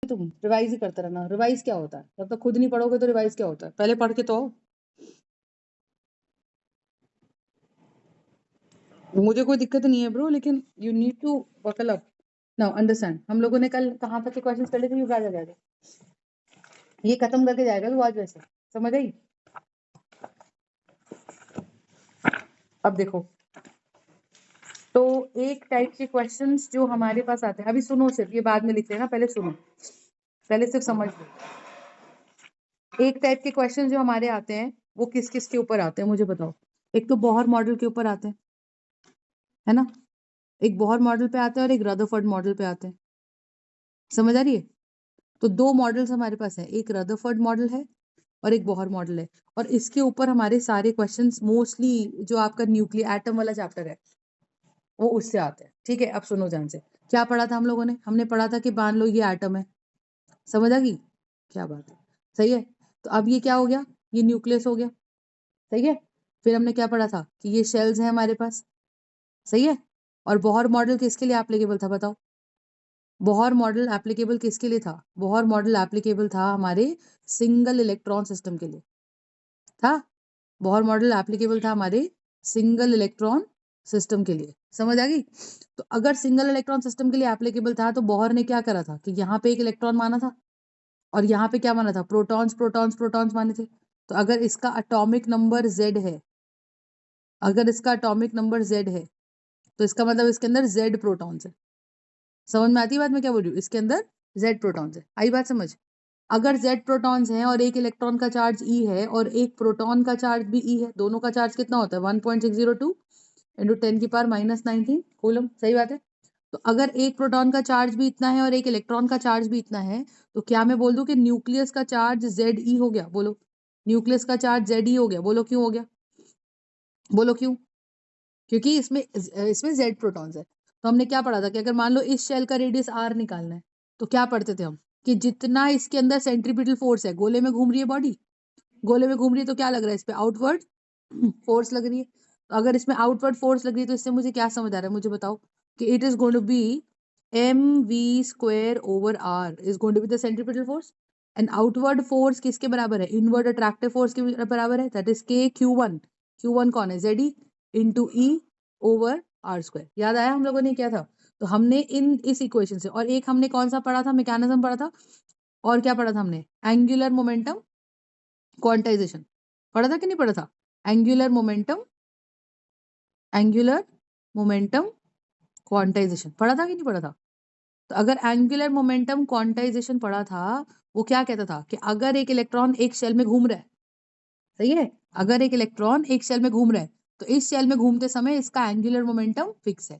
तुम रिवाइज ही करते रहना। रिवाइज क्या होता है? जब तक खुद नहीं पढ़ोगे तो रिवाइज क्या होता है? पहले पढ़ के तो आओ। मुझे कोई दिक्कत नहीं है ब्रो, लेकिन you need to buckle up now, understand. हम लोगों ने कल कहाँ तक के क्वेश्चंस कर लिए थे? युवराज आ जाएगा, ये खत्म करके जाएगा तो आज वैसे समझ आई। अब देखो, तो एक टाइप के क्वेश्चंस जो हमारे पास आते हैं, अभी सुनो, सिर्फ ये बाद में लिख लेना, पहले सुनो, पहले सिर्फ समझ लो। एक टाइप के क्वेश्चन जो हमारे आते हैं वो किस किस के ऊपर आते हैं मुझे बताओ। एक तो बोहर मॉडल के ऊपर आते हैं, है ना? एक बोहर मॉडल पे आते हैं और एक रदरफोर्ड मॉडल पे आते हैं। समझ आ रही है? तो दो मॉडल्स हमारे पास है, एक रदरफोर्ड मॉडल है और एक बोहर मॉडल है। और इसके ऊपर हमारे सारे क्वेश्चंस मोस्टली जो आपका न्यूक्लियर एटम वाला चैप्टर है वो उससे आते हैं। ठीक है, अब सुनो ध्यान से। क्या पढ़ा था हम लोगों ने? हमने पढ़ा था कि मान लो ये एटम है। समझ आ गई? क्या बात है, सही है। तो अब ये क्या हो गया? ये न्यूक्लियस हो गया, सही है। फिर हमने क्या पढ़ा था कि ये शेल्स हैं हमारे पास, सही है। और बोहर मॉडल किसके लिए एप्लीकेबल था बताओ? बोहर मॉडल एप्लीकेबल किसके लिए था? बोहर मॉडल एप्लीकेबल था हमारे सिंगल इलेक्ट्रॉन सिस्टम के लिए, था। बोहर मॉडल एप्लीकेबल था हमारे सिंगल इलेक्ट्रॉन सिस्टम के लिए। समझ आ गई? तो अगर सिंगल इलेक्ट्रॉन सिस्टम के लिए एप्लीकेबल था तो बोहर ने क्या करा था कि यहाँ पे एक इलेक्ट्रॉन माना था और यहाँ पे क्या माना था? प्रोटॉन्स प्रोटॉन्स प्रोटॉन्स माने थे। तो अगर इसका एटॉमिक नंबर Z है, अगर इसका एटॉमिक नंबर Z है तो इसका मतलब इसके अंदर Z प्रोटॉन्स है। समझ में आती है बात मैं क्या बोल रही हूँ? इसके अंदर Z प्रोटॉन्स है। आई बात समझ? अगर Z प्रोटॉन्स हैं और एक इलेक्ट्रॉन का चार्ज E है और एक प्रोटॉन का चार्ज भी E है, दोनों का चार्ज कितना होता है? 1.602 इंटू 10⁻⁻19 कूलम। सही बात है। तो अगर एक प्रोटॉन का चार्ज भी इतना है और एक इलेक्ट्रॉन का चार्ज भी इतना है, तो क्या मैं बोल दूं कि न्यूक्लियस का चार्ज Ze हो गया? बोलो, न्यूक्लियस का चार्ज Ze हो गया। बोलो क्यों हो गया? बोलो क्यों? क्योंकि इसमें Z प्रोटॉन्स है। तो हमने क्या पढ़ा था कि अगर मान लो इस शेल का रेडियस R निकालना है तो क्या पढ़ते थे हम कि जितना इसके अंदर सेंट्रीपिटल फोर्स है, गोले में घूम रही है बॉडी, गोले में घूम रही है तो क्या लग रहा है? इस पे आउटवर्ड फोर्स लग रही है। तो अगर इसमें आउटवर्ड फोर्स लग रही है तो इससे मुझे क्या समझ आ रहा है? मुझे बताओ कि it is going to be mv² over r is going to be the centripetal force, and outward force किसके बराबर है? इनवर्ड अट्रैक्टिव फोर्स के बराबर है, that is k q1। q1 कौन है? Ze into e over r²। याद आया हम लोगों ने क्या था? तो हमने इस इक्वेशन से, और एक हमने कौन सा पढ़ा था? मैकेनिज्म पढ़ा था। और क्या पढ़ा था हमने? एंगुलर मोमेंटम क्वांटाइजेशन पढ़ा था कि नहीं पढ़ा था? एंगुलर मोमेंटम क्वांटाइजेशन पढ़ा था कि नहीं पढ़ा था? तो अगर एंगुलर मोमेंटम क्वांटाइजेशन पढ़ा था, वो क्या कहता था कि अगर एक इलेक्ट्रॉन एक शेल में घूम रहा है, सही है, अगर एक इलेक्ट्रॉन एक शेल में घूम रहा है तो इस शेल में घूमते समय इसका एंगुलर मोमेंटम फिक्स है।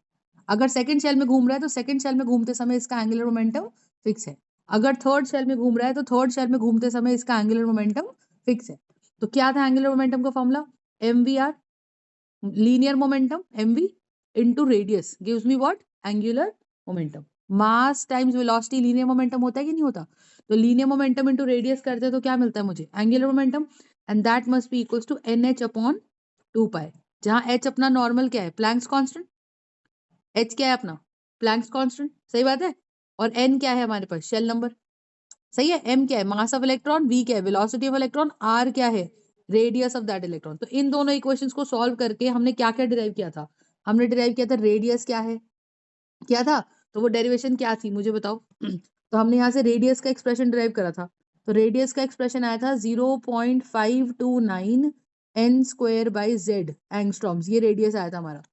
अगर सेकंड शेल में घूम रहा है तो सेकंड शेल में घूमते समय इसका एंगुलर मोमेंटम फिक्स है। अगर थर्ड शेल में घूम रहा है तो थर्ड शेल में घूमते समय इसका एंगुलर मोमेंटम फिक्स है। तो क्या था एंगुलर मोमेंटम का formula? mvr, linear momentum mv into radius gives me what? Angular momentum. Mass times velocity linear momentum होता है कि नहीं होता? तो लीनियर मोमेंटम इनटू रेडियस करते हैं तो क्या मिलता है मुझे? Angular momentum. And that must be equals to NH upon 2π, जहां H अपना नॉर्मल क्या है? Planck's constant. H क्या है अपना? प्लैंक्स कांस्टेंट, सही बात है। और N क्या है हमारे पास? शेल नंबर, सही है। M क्या है? Mass of electron. V क्या है? Velocity of electron. R क्या है? Radius of that electron. तो इन दोनों इक्वेशंस को सॉल्व करके हमने क्या क्या डिराइव किया था? हमने डिराइव किया था रेडियस क्या है, क्या था? तो वो डेरिवेशन क्या थी मुझे बताओ? तो हमने यहाँ से रेडियस का एक्सप्रेशन डिराइव करा था। तो रेडियस का एक्सप्रेशन आया था 0.529 n² z एंगस्ट्रॉम्स। ये रेडियस आया था हमारा।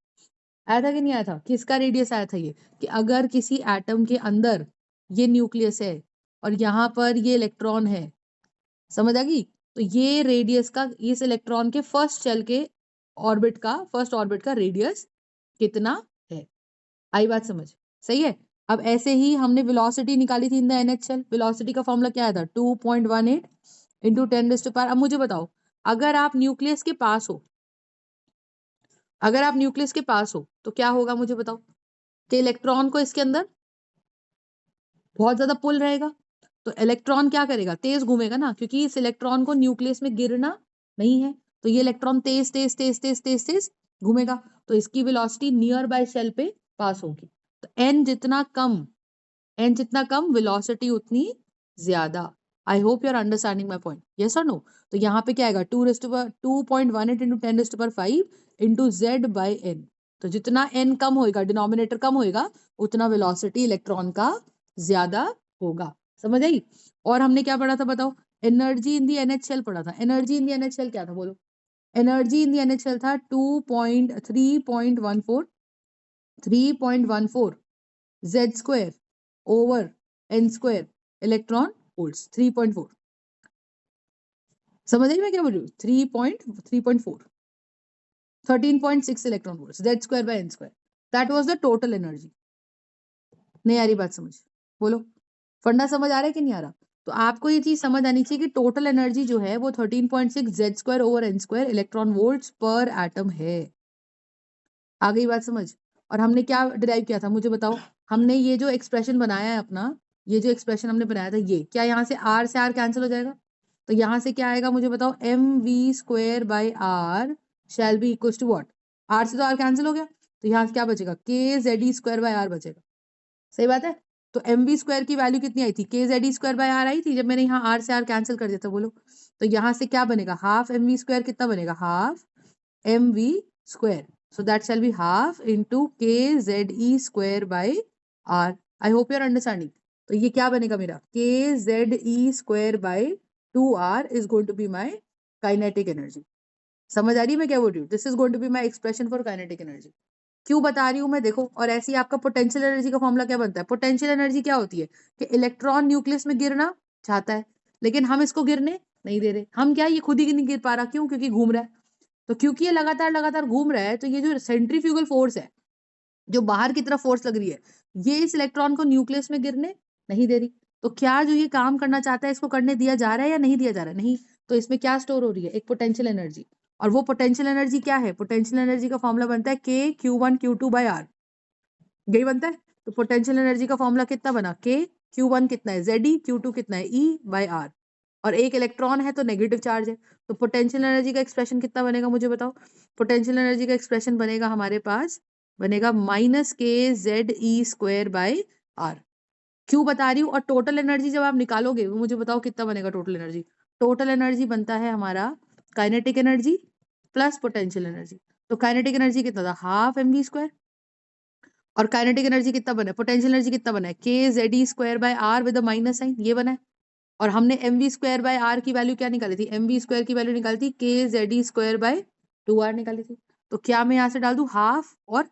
आया था कि नहीं आया था? किसका रेडियस आया था ये? कि अगर किसी एटम के अंदर ये न्यूक्लियस है और यहाँ पर ये इलेक्ट्रॉन है, समझ आ गई? तो ये रेडियस का, इस इलेक्ट्रॉन के फर्स्ट ऑर्बिट का रेडियस कितना है? आई बात समझ? सही है। अब ऐसे ही हमने वेलोसिटी निकाली थी in the NH shell. Velocity का फॉर्मूला क्या आया था? 2.18 इंटू 10⁻⁴। अब मुझे बताओ, अगर आप न्यूक्लियस के पास हो, अगर आप न्यूक्लियस के पास हो तो क्या होगा मुझे बताओ? कि इलेक्ट्रॉन को इसके अंदर बहुत ज्यादा पुल रहेगा। तो इलेक्ट्रॉन क्या करेगा? तेज घूमेगा ना, क्योंकि इस इलेक्ट्रॉन को न्यूक्लियस में गिरना नहीं है। तो ये इलेक्ट्रॉन तेज तेज तेज तेज तेज तेज घूमेगा, तो इसकी वेलोसिटी नियर बाय शेल पे पास होगी। तो एन जितना कम वेलोसिटी उतनी ज्यादा। I hope you are understanding my point, yes और नो? तो यहाँ पे क्या आएगा 2.18 into 10⁵ into z by n। तो जितना n कम होएगा, डिनोमिनेटर कम होएगा, उतना वेलोसिटी इलेक्ट्रॉन का ज्यादा होगा। समझ आई? और हमने क्या पढ़ा था बताओ? एनर्जी इन दी NaCl पढ़ा था। एनर्जी इन दी NaCl क्या था बोलो? एनर्जी इन दी NaCl था 3.14 z square over n square electron volts. 3.4। समझ आई मैं क्या बोल रही हूँ? 3.4 13.6 electron volts z square by n square. That was the total energy. नहीं आ रही बात समझ? बोलो, फंडा समझ आ रहा है कि नहीं आ रहा? तो आपको ये चीज समझ आनी चाहिए कि टोटल एनर्जी जो है वो 13.6 z square over n square electron volts per atom है। आ गई बात समझ? और हमने क्या डिराइव किया था मुझे बताओ? हमने ये जो एक्सप्रेशन बनाया है अपना, ये जो एक्सप्रेशन हमने बनाया था, ये क्या यहाँ से R कैंसिल हो जाएगा? तो यहाँ से क्या आएगा मुझे बताओ? mv square by r shall be equal to what? R से तो आर कैंसिल हो गया, तो यहाँ से क्या बचेगा? K z e square by r बचेगा। सही बात है? तो mv स्क्वायर की वैल्यू कितनी आई थी? के z e square by are आई थी जब मैंने यहाँ आर से आर कैंसिल कर दिया था। बोलो, तो यहाँ से क्या बनेगा? हाफ mv स्क्वायर कितना बनेगा? Half mv square. So that shall be half into kze square by r. I hope you are understanding. तो ये क्या बनेगा मेरा? kze square by 2r is going to be my kinetic energy. समझ आ रही है मैं क्या बोल रही हूँ? This is going to be my expression for kinetic energy. क्यों बता रही हूँ मैं? देखो, और ऐसे ही आपका पोटेंशियल एनर्जी का फॉर्मूला क्या बनता है? पोटेंशियल एनर्जी क्या होती है कि इलेक्ट्रॉन न्यूक्लियस में गिरना चाहता है, लेकिन हम इसको गिरने नहीं दे रहे। हम क्या, ये खुद ही नहीं गिर पा रहा। क्यों? क्योंकि घूम रहा है। तो क्योंकि ये लगातार लगातार घूम रहा है, तो ये जो सेंट्रीफ्यूगल फोर्स है, जो बाहर की तरफ फोर्स लग रही है, ये इस इलेक्ट्रॉन को न्यूक्लियस में गिरने नहीं दे रही। तो क्या जो ये काम करना चाहता है इसको करने दिया जा रहा है या नहीं दिया जा रहा है? नहीं। तो इसमें क्या स्टोर हो रही है? एक पोटेंशियल एनर्जी। और वो पोटेंशियल एनर्जी क्या है? पोटेंशियल एनर्जी का फॉर्मूला बनता है के Q1 Q2 बाय आर। यही बनता है। तो पोटेंशियल एनर्जी का फॉर्मूला कितना बना? के Q1 कितना है? ZE, Q2 कितना है? E by r. और एक इलेक्ट्रॉन है तो नेगेटिव चार्ज है, तो पोटेंशियल एनर्जी का एक्सप्रेशन कितना बनेगा मुझे बताओ? पोटेंशियल एनर्जी का एक्सप्रेशन बनेगा हमारे पास, बनेगा -kZe स्क्वायर बाय आर। क्यों बता रही हूँ? और टोटल एनर्जी जब आप निकालोगे वो मुझे बताओ कितना बनेगा टोटल एनर्जी? टोटल एनर्जी बनता है हमारा kinetic energy plus potential energy. तो काइनेटिक एनर्जी कितना था? Half mv square. और काइनेटिक एनर्जी कितना बना है? पोटेंशियल एनर्जी कितना बना है? kZe square by r with minus sign, ये बना है। और हमने mv स्क्वायर बाय आर की वैल्यू क्या निकाली थी? mv स्क्वायर की वैल्यू निकाली थी kZe स्क्वायर बाय 2r निकाली थी। तो क्या मैं यहाँ से डाल दूं हाफ, और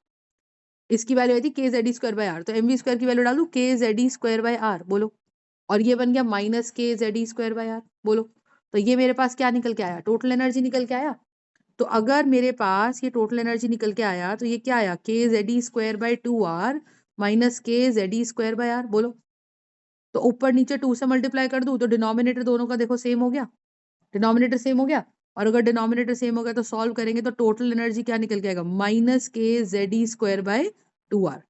इसकी वैल्यू आई थी kZe स्क्वायर बाय आर, तो mv स्क्वायर की वैल्यू डाल दूं kZe स्क्वायर बाय आर। बोलो, और ये बन गया minus kZe square by r. बोलो, तो ये मेरे पास क्या निकल के आया? टोटल एनर्जी निकल के आया। तो अगर मेरे पास ये टोटल एनर्जी निकल के आया तो ये क्या आया? kZe square by 2r minus kZe square by r. बोलो, तो ऊपर नीचे 2 से मल्टीप्लाई कर दूं तो डिनोमिनेटर दोनों का देखो सेम हो गया। डिनोमिनेटर सेम हो गया, और अगर डिनोमिनेटर सेम हो गया तो सॉल्व करेंगे तो टोटल एनर्जी क्या निकल के आएगा? -kZe square by 2r।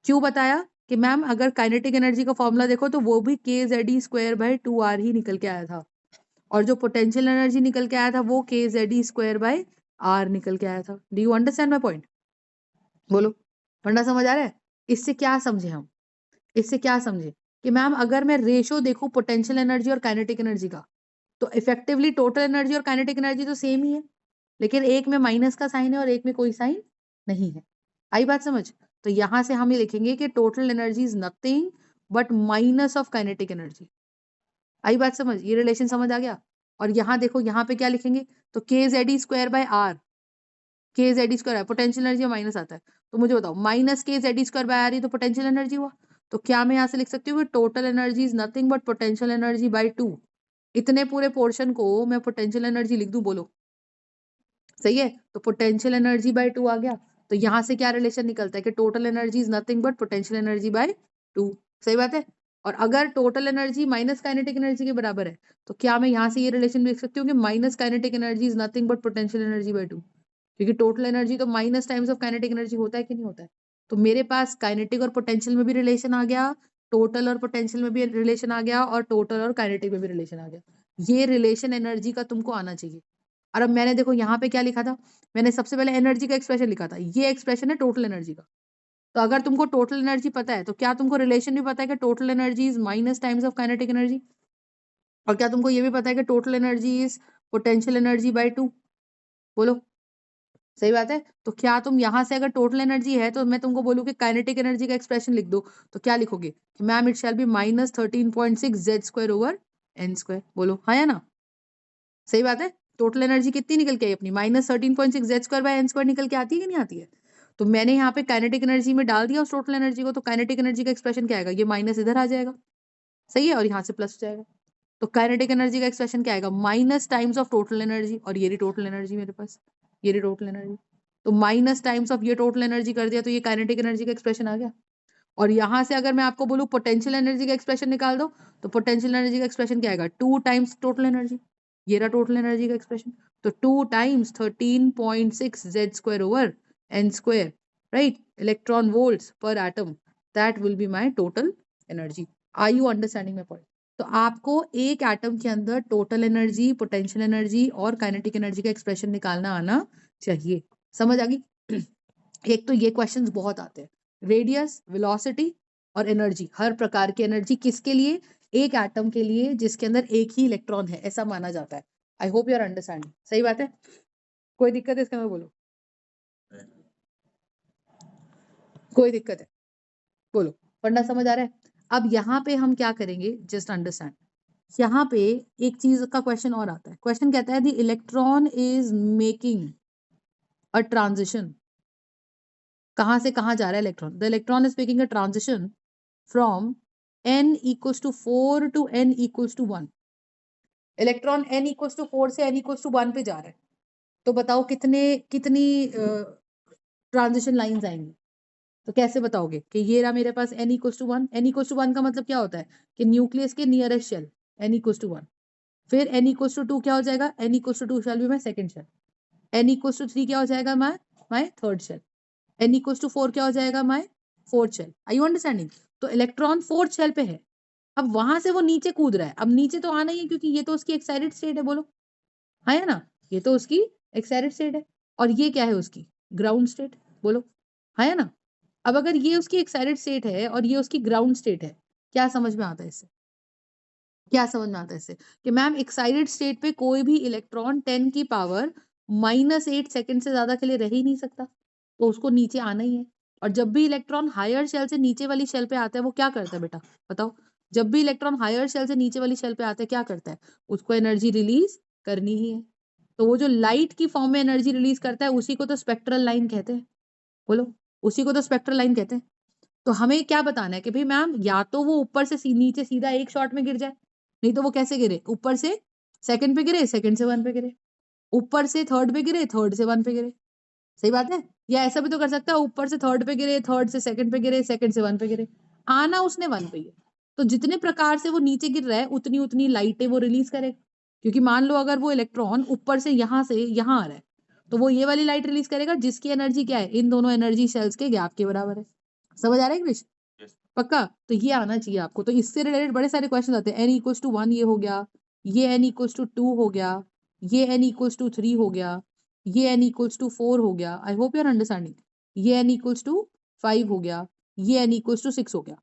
क्यों बताया कि मैम अगर काइनेटिक एनर्जी का फॉर्मूला देखो तो वो भी kZe स्क्वायर बाय 2r ही निकल के आया था, और जो पोटेंशियल एनर्जी निकल के आया था वो kZe स्क्वायर बाय r निकल के आया था। Do you understand my point? बोलो, फंडा समझ आ रहा है? इससे क्या समझे हम? इससे क्या समझे कि मैम अगर मैं रेशो देखूं पोटेंशियल एनर्जी और काइनेटिक एनर्जी का, तो इफेक्टिवली टोटल एनर्जी और काइनेटिक एनर्जी तो सेम ही है, लेकिन एक में माइनस का साइन है और एक में कोई साइन नहीं है। आई बात समझ? तो यहां से हम ये लिखेंगे कि total energy is nothing but minus of kinetic energy. आई बात समझ? ये रिलेशन समझ आ गया? और यहाँ देखो, यहाँ पे क्या लिखेंगे? तो kZe square by R, kZe square है पोटेंशियल एनर्जी माइनस आता है, तो मुझे बताओ माइनस kZe स्क्वायर बाय आर ही तो पोटेंशियल एनर्जी हुआ। तो क्या मैं यहाँ से लिख सकती हूँ कि total energy is nothing but potential energy by 2। इतने पूरे पोर्शन को मैं पोटेंशियल एनर्जी लिख दूं? बोलो, सही है? तो पोटेंशियल एनर्जी बाय 2 आ गया। तो यहाँ से क्या रिलेशन निकलता है कि total energy is nothing but potential energy by 2। सही बात है? और अगर total energy minus kinetic energy के बराबर है तो क्या मैं यहाँ से ये रिलेशन लिख सकती हूँ कि minus kinetic energy is nothing but potential energy by 2? क्योंकि टोटल एनर्जी तो minus times of kinetic energy होता है कि नहीं होता है? तो मेरे पास काइनेटिक और पोटेंशियल में भी रिलेशन आ गया, टोटल और पोटेंशियल में भी रिलेशन आ गया, और टोटल और काइनेटिक में भी रिलेशन आ गया। ये रिलेशन एनर्जी का तुमको आना चाहिए। और अब मैंने देखो यहाँ पे क्या लिखा था? मैंने सबसे पहले एनर्जी का एक्सप्रेशन लिखा था, ये एक्सप्रेशन है टोटल एनर्जी का। तो अगर तुमको टोटल एनर्जी पता है तो क्या तुमको रिलेशन भी पता है कि total energy is minus times of kinetic energy? और क्या तुमको ये भी पता है कि total energy is potential energy by 2? बोलो, सही बात है। तो क्या तुम यहाँ से अगर टोटल एनर्जी है तो मैं तुमको बोलूँ कि काइनेटिक एनर्जी का एक्सप्रेशन लिख दो, तो क्या लिखोगे कि ma'am it shall be -13.6 z square over n square. बोलो हाँ या ना? सही बात है। टोटल एनर्जी कितनी निकल के आई अपनी? -13.6 z square by n square निकल के आती है कि नहीं आती है? तो मैंने यहाँ पे काइनेटिक एनर्जी में डाल दिया उस टोटल एनर्जी को, तो काइनेटिक एनर्जी का एक्सप्रेशन क्या आएगा? ये माइनस इधर आ जाएगा, सही है, और यहाँ से प्लस हो जाएगा। तो काइनेटिक एनर्जी का एक्सप्रेशन क्या आएगा? Minus times of total energy, और ये रही टोटल एनर्जी मेरे पास, ये रही टोटल एनर्जी। तो माइनस टाइम्स ऑफ ये टोटल एनर्जी कर दिया, तो ये काइनेटिक एनर्जी का एक्सप्रेशन आ गया। और यहाँ से अगर मैं आपको बोलूँ पोटेंशियल एनर्जी का एक्सप्रेशन निकाल दो, तो पोटेंशियल एनर्जी का एक्सप्रेशन क्या आएगा? 2 टाइम्स टोटल एनर्जी, ये रहा टोटल एनर्जी का एक्सप्रेशन। तो 2 times 13.6 z square over n square, right, electron volts per atom, that will be my total energy. Are you understanding my point? तो आपको एक एटम के अंदर टोटल एनर्जी, पोटेंशियल एनर्जी और काइनेटिक एनर्जी का expression निकालना आना चाहिए। समझ आ गई? एक तो ये क्वेश्चंस बहुत आते हैं, रेडियस, वेलोसिटी और एनर्जी, हर प्रकार की एनर्जी किसके लिए? एक एटम के लिए जिसके अंदर एक ही इलेक्ट्रॉन है, ऐसा माना जाता है। I hope you are understanding. सही बात है? कोई दिक्कत है इसके में? बोलो, कोई दिक्कत है? बोलो, पढ़ना समझ आ रहा है? अब यहाँ पे हम क्या करेंगे, जस्ट अंडरस्टैंड। यहाँ पे एक चीज का क्वेश्चन और आता है। क्वेश्चन कहता है the electron is making a transition. कहाँ से कहाँ जा रहा है electron? The electron is making a transition from n equals to 4 to n equals to 1। Electron n equals to 4 से n equals to 1 पे जा रहा है। तो बताओ कितनी ट्रांजिशन लाइंस आएंगी? तो कैसे बताओगे कि ये रहा मेरे पास n equals to 1? n equals to 1 का मतलब क्या होता है कि न्यूक्लियस के nearest shell n equals to 1। फिर n equals to 2 क्या हो जाएगा? n equals to 2 shall be my second shell। n equals to 3 क्या हो जाएगा? my third shell. n equals to 4 क्या हो जाएगा? my fourth shell. Are you understanding? तो इलेक्ट्रॉन फोर्थ शेल पे है। अब वहां से वो नीचे कूद रहा है। अब नीचे तो आना ही है क्योंकि ये तो उसकी एक्साइटेड स्टेट है। बोलो हाँ या ना? ये तो उसकी एक्साइटेड स्टेट है और ये क्या है? उसकी ग्राउंड स्टेट। बोलो हाँ या ना? अब अगर ये उसकी एक्साइटेड स्टेट है और ये उसकी ग्राउंड स्टेट है, क्या समझ में आता है इससे? क्या समझ में आता है इससे? कि मैम एक्साइटेड स्टेट पे कोई भी इलेक्ट्रॉन 10 की पावर -8 सेकंड से ज्यादा के लिए रह ही नहीं सकता, तो उसको नीचे आना ही है। और जब भी इलेक्ट्रॉन हायर शेल से नीचे वाली शेल पे आता है, वो क्या करता है बेटा? बताओ। जब भी इलेक्ट्रॉन हायर शेल से नीचे वाली शेल पे आता है, क्या करता है? उसको एनर्जी रिलीज करनी ही है। तो वो जो लाइट की फॉर्म में एनर्जी रिलीज करता है, उसी को तो स्पेक्ट्रल लाइन कहते हैं। बोलो, उसी को तो स्पेक्ट्रल लाइन कहते हैं। तो हमें क्या बताना है कि भाई मैम या तो वो ऊपर से नीचे सीधा एक शॉट में गिर जाए, नहीं तो वो कैसे गिरे? ऊपर से सेकंड पे गिरे, सेकंड से 1 पे गिरे, ऊपर से थर्ड पे गिरे, थर्ड से 1 पे गिरे। सही बात है? या ऐसा भी तो कर सकता है, ऊपर से थर्ड पे गिरे, थर्ड से सेकंड पे गिरे, सेकंड से 1 पे गिरे। आना उसने 1 पे ही है। तो जितने प्रकार से वो नीचे गिर रहा है, उतनी उतनी लाइटें वो रिलीज करेगा। क्योंकि मान लो अगर वो इलेक्ट्रॉन ऊपर से यहाँ आ रहा है, तो वो ये वाली लाइट रिलीज करेगा जिसकी एनर्जी क्या है? इन दोनों एनर्जी शेल्स के गैप के बराबर है। समझ आ रहा है कृष? पक्का? तो ये आना चाहिए आपको। तो इससे रिलेटेड बड़े सारे क्वेश्चन आते हैं। n इक्वल्स टू 1 ये हो गया, ये n इक्वल्स टू 2 हो गया, ये n इक्वल्स टू 3 हो गया, ये n इक्वल्स टू 4 हो गया। I hope you are understanding. ये n इक्वल्स टू 5 हो गया, ये n इक्वल्स टू 6 हो गया।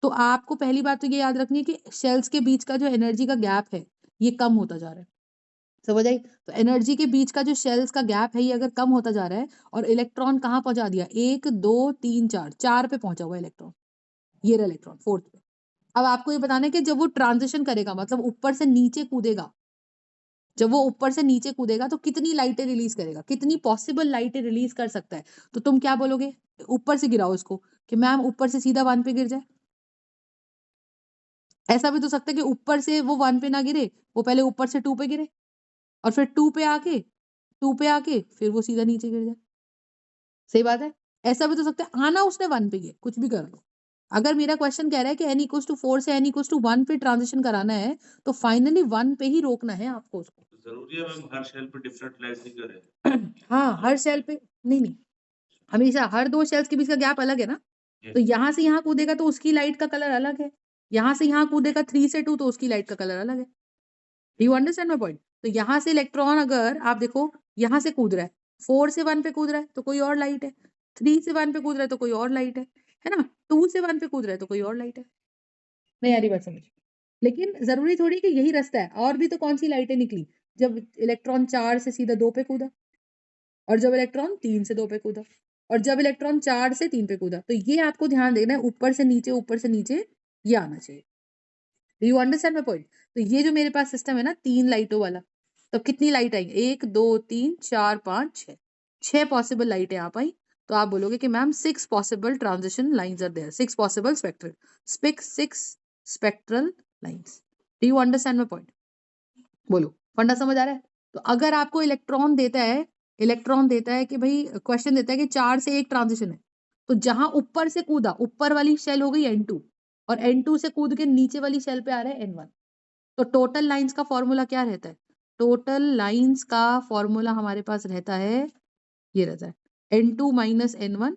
तो आपको पहली बात तो ये याद रखनी है कि शेल्स के बीच का जो एनर्जी का गैप है, ये कम होता जा रहा है। समझ आई? तो एनर्जी के बीच का जो शेल्स का गैप है, ये अगर कम होता जा रहा है और इलेक्ट्रॉन कहाँ पहुंचा दिया? 1 2 3 4 पे पहुंचा हुआ इलेक्ट्रॉन। ये रहा इलेक्ट्रॉन फोर्थ पे। अब आपको ये बताना है कि जब वो ट्रांजिशन करेगा, मतलब ऊपर से नीचे कूदेगा, जब वो ऊपर से नीचे कूदेगा तो कितनी लाइटें रिलीज करेगा? कितनी पॉसिबल लाइटें रिलीज कर सकता है? तो तुम क्या बोलोगे? ऊपर से गिराओ इसको कि मैम ऊपर से सीधा 1 पे गिर जाए। ऐसा भी तो सकता है कि ऊपर से वो 1 पे ना गिरे, वो पहले ऊपर से 2 पे गिरे और फिर 2 पे आके फिर वो सीधा नीचे गिर जाए। सही बात है? ऐसा भी तो सकता है। आना उसने 1 पे ही है, कुछ भी कर लो। अगर मेरा क्वेश्चन कह रहा है कि n इक्वल्स टू 4 से n इक्वल्स टू 1 पे ट्रांजिशन कराना है, तो फाइनली 1 पे ही रोकना है आपको उसको। जरूरी है मैम हर शेल पे डिफरेंट लाइट नहीं करे? हाँ, हर शेल पे नहीं, हमेशा हर 2 शेल्स के बीच का गैप अलग है ना। तो यहाँ से यहाँ कूदेगा तो उसकी लाइट का कलर अलग है। यहाँ से यहाँ कूदेगा 3 से 2 तो उसकी लाइट का कलर अलग है। Do you understand my point? तो यहाँ से इलेक्ट्रॉन अगर आप देखो यहाँ से कूद रहा है, 4 से 1 पे कूद रहा है तो कोई और लाइट है, 3 से 1 पे कूद रहा है तो कोई और लाइट है ना? 2 से 1 पे कूद रहा है तो कोई और लाइट है। नहीं आ रही बात समझ? लेकिन जरूरी थोड़ी कि यही रास्ता है, और भी तो कौन सी लाइटें निकली जब इलेक्ट्रॉन 4 से सीधा 2 पे कूदा, और जब इलेक्ट्रॉन 3 से 2 पे कूदा, और जब इलेक्ट्रॉन 4 से 3 पे कूदा। तो ये आपको ध्यान देना है, ऊपर से नीचे ये आना चाहिए। Do you understand my point? तो ये जो मेरे पास सिस्टम है ना 3 लाइटों वाला, तो कितनी लाइट आई? 1 2 3 4 5 6, 6 पॉसिबल लाइटें आ पाई। तो आप बोलोगे कि ma'am 6 possible transition lines are there, 6 possible spectral, 6 spectral lines. Do you understand my point? बोलो, फंडा समझ आ रहा है? तो अगर आपको इलेक्ट्रॉन देता है कि भाई क्वेश्चन देता है कि 4 से 1 ट्रांजिशन है, तो जहां ऊपर से कूदा, ऊपर वाली शेल हो गई N2, और N2 से कूद के नीचे वाली शेल पे आ रहा है N1। तो टोटल लाइंस का फॉर्मूला क्या रहता है? टोटल लाइंस का फॉर्मूला हमारे पास रहता है, ये रहता है N2 minus N1,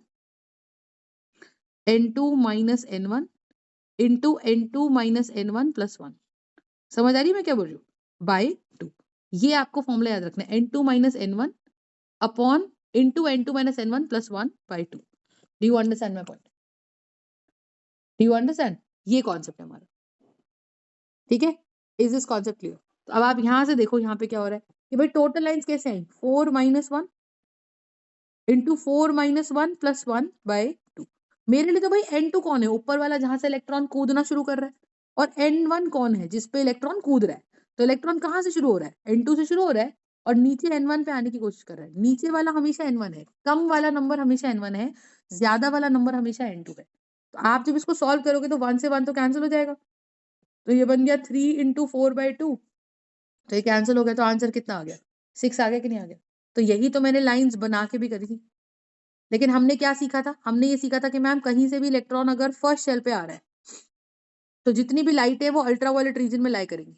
N2 minus N1 into N2 minus N1 plus 1। समझ आ रही है मैं क्या बोल रही हूँ? बाय 2। ये आपको फॉर्मूला याद रखना है, N2 minus N1 upon into N2 minus N1 plus 1 by 2। Do you understand my point? Do you understand? ये कॉन्सेप्ट है हमारा, ठीक है? Is this concept clear? तो अब आप यहां से देखो, यहाँ पे क्या हो रहा है कि भाई टोटल लाइंस कैसे आई? 4 minus 1 into 4 minus 1 plus 1 by 2। मेरे लिए तो भाई N2 कौन है? ऊपर वाला जहां से इलेक्ट्रॉन कूदना शुरू कर रहा है, और N1 कौन है? जिसपे इलेक्ट्रॉन कूद रहा है। तो इलेक्ट्रॉन कहाँ से शुरू हो रहा है? N2 से शुरू हो रहा है, और नीचे N1 पे आने की कोशिश कर रहा है। नीचे वाला हमेशा N1 है, कम वाला नंबर हमेशा N1 है, ज्यादा वाला नंबर हमेशा N2 है। तो आप जब इसको सॉल्व करोगे तो 1 से 1 तो कैंसिल हो जाएगा, तो ये बन गया 3 इंटू 4 बाई 2। तो ये कैंसिल हो गया, तो आंसर कितना आ गया? 6 आ गया कि नहीं आ गया? तो यही तो मैंने लाइंस बना के भी करी थी। लेकिन हमने क्या सीखा था? हमने ये सीखा था कि मैम कहीं से भी इलेक्ट्रॉन अगर फर्स्ट शेल पे आ रहा है, तो जितनी भी लाइट है वो अल्ट्रावायलेट रीजन में लाई करेंगी।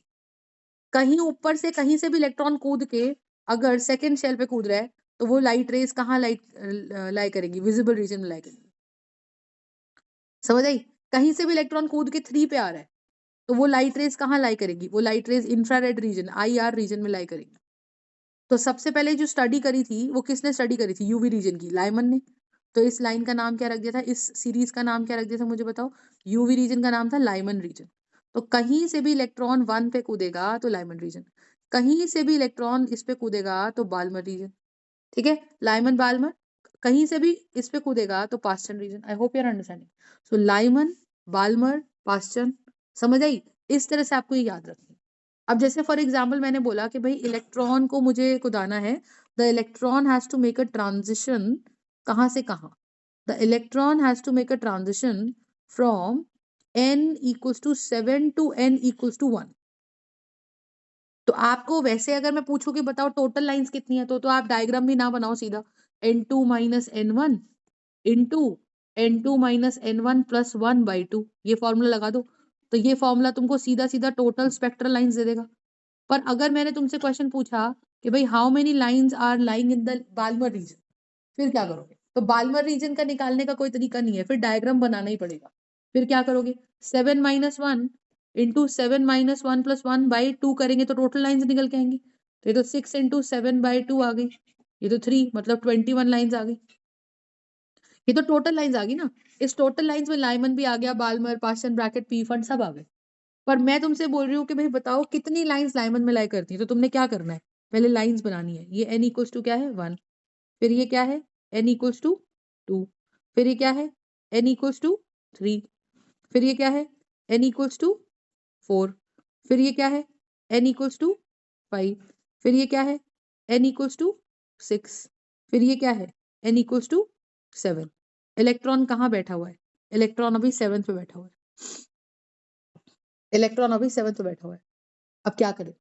कहीं ऊपर से कहीं से भी इलेक्ट्रॉन कूद के अगर सेकंड शेल पे कूद रहा है, तो वो लाइट रेज कहाँ लाई करेंगी? विजिबल रीजन में लाई करेंगी। समझ आई? कहीं से भी इलेक्ट्रॉन कूद के 3 पे आ रहा है, तो वो लाइट रेज कहाँ लाई करेगी? वो light rays infrared region, IR region में लाई करेगी। तो सबसे पहले जो स्टडी करी थी वो किसने स्टडी करी थी? यूवी रीजन की, लाइमन ने। तो इस लाइन का नाम क्या रख दिया था? इस सीरीज का नाम क्या रख दिया था मुझे बताओ? यूवी रीजन का नाम था लाइमन रीजन। तो कहीं से भी इलेक्ट्रॉन 1 पे कूदेगा तो लाइमन रीजन, कहीं से भी इलेक्ट्रॉन इस पे कूदेगा तो बाल्मर रीजन। ठीक है, लाइमन बाल्मर। कहीं से भी इस पे कूदेगा तो Paschen region. I hope you are understanding. So Lyman, Balmer, Paschen. समझ आई? इस तरह से आपको ये याद रखना है। अब जैसे फॉर एग्जाम्पल मैंने बोला कि भाई इलेक्ट्रॉन को मुझे कुदाना है, the electron has to make a transition, कहाँ से कहाँ? The electron has to make a transition from n equals to 7 to n equals to 1। तो आपको वैसे अगर मैं पूछूं कि बताओ टोटल लाइंस कितनी है, तो आप डायग्राम भी ना बनाओ, सीधा N2 minus N1 into N2 minus N1 plus 1 by 2, ये फॉर्मूला लगा दो। तो ये फॉर्मूला तुमको सीधा सीधा टोटल स्पेक्ट्रल लाइंस दे देगा। पर अगर मैंने तुमसे क्वेश्चन पूछा कि भाई how many lines are lying in the Balmer region, फिर क्या करोगे? तो बाल्मर रीजन का निकालने का कोई तरीका नहीं है, फिर डायग्राम बनाना ही पड़ेगा। फिर क्या करोगे? 7 minus 1 into 7 minus 1 plus 1 by 2 करेंगे तो टोटल लाइंस निकल के आएंगी। तो ये तो 6 इंटू 7 बाई 2 आ गई, ये तो 3, मतलब 21 लाइंस आ गई। ये तो टोटल लाइंस आ गई ना। इस टोटल लाइंस में लाइमन भी आ गया, Balmer, Paschen, bracket, Pfund सब आ गए। पर मैं तुमसे बोल रही हूँ कि भाई बताओ कितनी लाइंस लाइमन में लाई करती है। तो तुमने क्या करना है? पहले लाइंस बनानी है। ये n इक्वल्स टू क्या है? 1। फिर ये क्या है? n equals to 2। फिर ये क्या है? n equals to 3। फिर ये क्या है? n equals to 4। फिर ये क्या है? n equals to 5। फिर ये क्या है? n equals to 6। फिर ये क्या है? n equals to 7। इलेक्ट्रॉन कहाँ बैठा हुआ है? इलेक्ट्रॉन अभी 7th पे बैठा हुआ है। इलेक्ट्रॉन अभी 7th पे बैठा हुआ है। अब क्या करें?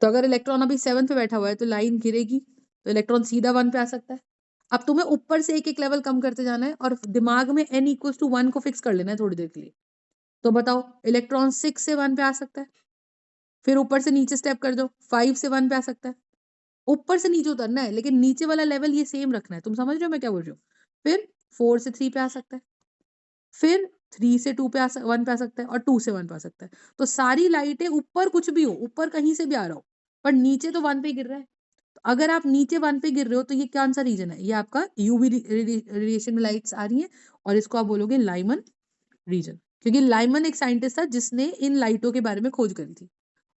तो अगर इलेक्ट्रॉन अभी 7th पे बैठा हुआ है तो लाइन गिरेगी, तो इलेक्ट्रॉन सीधा 1 पे आ सकता है। अब तुम्हें ऊपर से एक एक लेवल कम करते जाना है, और दिमाग में n इक्वल्स टू 1 को फिक्स कर लेना है थोड़ी देर के लिए। तो बताओ इलेक्ट्रॉन 6 से 1 पे आ सकता है, फिर ऊपर से नीचे स्टेप कर दो, 5 से 1 पे आ सकता है। ऊपर से नीचे उतरना है, लेकिन नीचे वाला लेवल ये सेम रखना है। तुम समझ रहे हो मैं क्या बोल रही हूँ? फिर 4 से 3 पे आ सकता है, फिर 3 से 2 पे 1 पे आ सकता है, और 2 से 1 पे आ सकता है। तो सारी लाइटें ऊपर कुछ भी हो, ऊपर कहीं से भी आ रहा हो, पर नीचे तो 1 पे गिर रहा है। तो अगर आप नीचे 1 पे गिर रहे हो तो ये कौन सा रीजन है? ये आपका यूवी रेडिएशन में लाइट्स आ रही है, और इसको आप बोलोगे लाइमन रीजन। क्योंकि लाइमन एक साइंटिस्ट था जिसने इन लाइटों के बारे में खोज करी थी।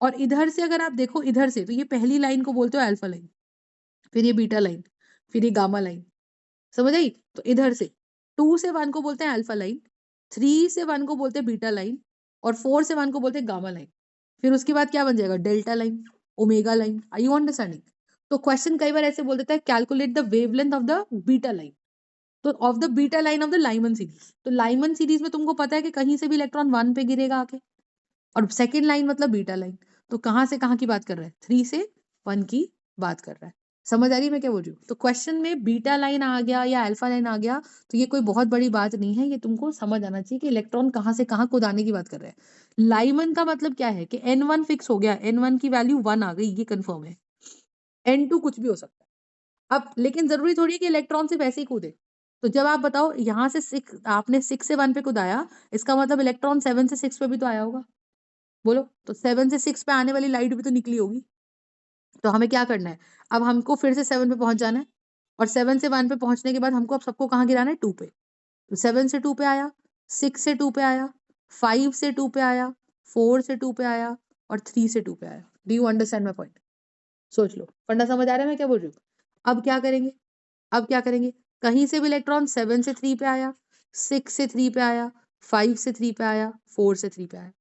और इधर से अगर आप देखो, इधर से तो ये पहली लाइन को बोलते हो अल्फा लाइन, फिर ये बीटा लाइन, फिर ये गामा लाइन, समझ आई? तो इधर से 2 से 1 को बोलते हैं अल्फा लाइन, 3 से 1 को बोलते हैं बीटा लाइन, और 4 से 1 को बोलते हैं गामा लाइन। फिर उसके बाद क्या बन जाएगा? Delta line, omega line. Are you understanding? तो क्वेश्चन कई बार ऐसे बोल देता है, calculate the wavelength of the beta line, तो of the beta line of the Lyman series. तो लाइमन सीरीज में तुमको पता है कि कहीं से भी इलेक्ट्रॉन 1 पे गिरेगा आके, और सेकेंड लाइन मतलब बीटा लाइन। तो कहाँ से कहाँ की बात कर रहा है? 3 से 1 की बात कर रहा है। समझ आ रही है मैं क्या बोल रही हूँ? तो क्वेश्चन में बीटा लाइन आ गया या अल्फा लाइन आ गया तो ये कोई बहुत बड़ी बात नहीं है, ये तुमको समझ आना चाहिए कि इलेक्ट्रॉन कहाँ से कहाँ कूद आने की बात कर रहे हैं। लाइमन का मतलब क्या है कि n1 फिक्स हो गया, n1 की वैल्यू 1 आ गई, ये कंफर्म है। n2 कुछ भी हो सकता है। अब लेकिन जरूरी थोड़ी है कि इलेक्ट्रॉन सिर्फ ऐसे ही कूदे। तो जब आप बताओ यहाँ से 6, आपने 6 से 1 पे कूदाया, इसका मतलब इलेक्ट्रॉन 7 से 6 पे भी तो आया होगा। बोलो, तो 7 से 6 पे आने वाली लाइट भी तो निकली होगी। तो हमें क्या करना है? अब हमको फिर से 7 पे पहुंच जाना है, और 7 से 1 पे पहुंचने के बाद हमको अब सबको कहाँ गिराना है? 2 पे। तो 7 से 2 पे आया, 6 से 2 पे आया, 5 से 2 पे आया, 4 से 2 पे आया, और 3 से 2 पे आया। Do you understand my point? सोच लो, फंडा समझ आ रहा है मैं क्या बोल रही हूँ? अब क्या करेंगे? अब क्या करेंगे? कहीं से भी इलेक्ट्रॉन 7 से 3 पे आया, 6 से 3 पे आया, 5 से 3 पे आया, 4 से 3 पे आया,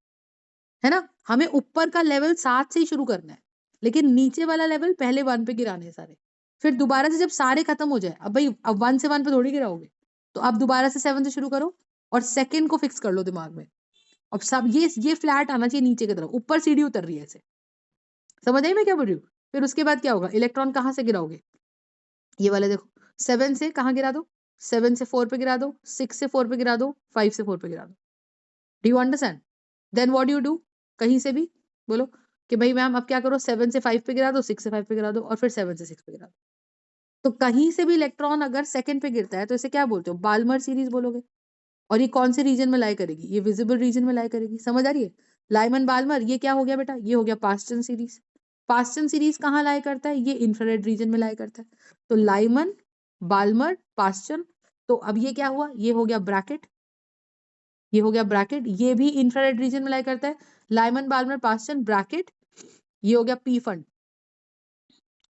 है ना? हमें ऊपर का लेवल 7 से ही शुरू करना है, लेकिन नीचे वाला लेवल पहले 1 पे गिराने हैं सारे। फिर दोबारा से जब सारे खत्म हो जाए, अब भाई अब 1 से 1 पे थोड़ी गिराओगे, तो अब दोबारा से 7 से शुरू करो और सेकंड को फिक्स कर लो दिमाग में। अब सब ये फ्लैट आना चाहिए नीचे की तरफ, ऊपर सीढ़ी उतर रही है ऐसे। समझ आई मैं क्या बोल रही हूँ? फिर उसके बाद क्या होगा? इलेक्ट्रॉन कहाँ से गिराओगे? ये वाले देखो, 7 से कहाँ गिरा दो? 7 से 4 पे गिरा दो, 6 से 4 पे गिरा दो, 5 से 4 पे गिरा दो। Do you understand? Then what do? कहीं से भी बोलो कि भाई मैम अब क्या करो, 7 से 5 पे गिरा दो, 6 से 5 पे गिरा दो, और फिर 7 से 6 पे गिरा दो। तो कहीं से भी इलेक्ट्रॉन अगर सेकंड पे गिरता है तो इसे क्या बोलते हो? बाल्मर सीरीज बोलोगे। और ये कौन से रीजन में लाई करेगी? ये विजिबल रीजन में लाई करेगी। समझ आ रही है? लाइमन बाल्मर, ये क्या हो गया बेटा? ये हो गया पास्टन सीरीज। पास्टन सीरीज कहाँ लाई करता है? ये इंफ्रारेड रीजन में लाई करता है। तो लाइमन, बाल्मर, पास्टन। तो अब ये क्या हुआ? ये हो गया ब्रैकेट, ये हो गया ब्रैकेट, ये भी इंफ्रारेड रीजन में लाई करता है। लाइमन, बाल्मर, पास्टन, ब्रैकेट, ये हो गया पी फंड,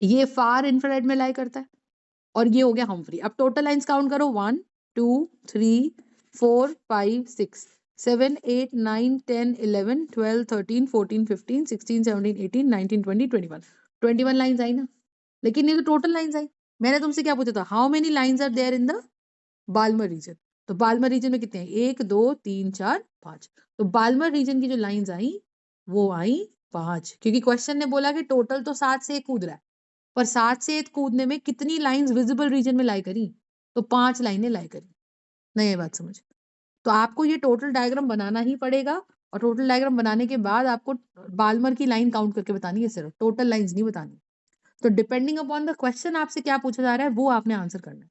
ये फार इंफ्रारेड में लाई करता है। और ये हो गया हम्फ्री। अब टोटल लाइंस काउंट करो, 1 2 3 4 5 6 7 8 9 10 11 12 13 14 15 16 17 18 19 20 21 21 लाइंस आई ना। लेकिन ये तो टोटल लाइंस आई। मैंने तुमसे क्या पूछा था? How many lines are there in the Balmer region? तो बाल्मर रीजन में कितने हैं? 1 2 3 4 5। तो बाल्मर रीजन की जो लाइंस आई वो आई 5, क्योंकि क्वेश्चन ने बोला कि टोटल तो 7 से कूद रहा है, पर 7 से 8 कूदने में कितनी लाइंस विजिबल रीजन में लाई करी? तो 5 लाइनें लाई करी। नहीं, ये बात समझ? तो आपको ये टोटल डायग्राम बनाना ही पड़ेगा, और टोटल डायग्राम बनाने के बाद आपको बाल्मर की लाइन काउंट करके बतानी है, सिर्फ टोटल लाइंस नहीं बतानी। तो डिपेंडिंग अपॉन द क्वेश्चन आपसे क्या पूछा जा रहा है वो आपने आंसर करना है।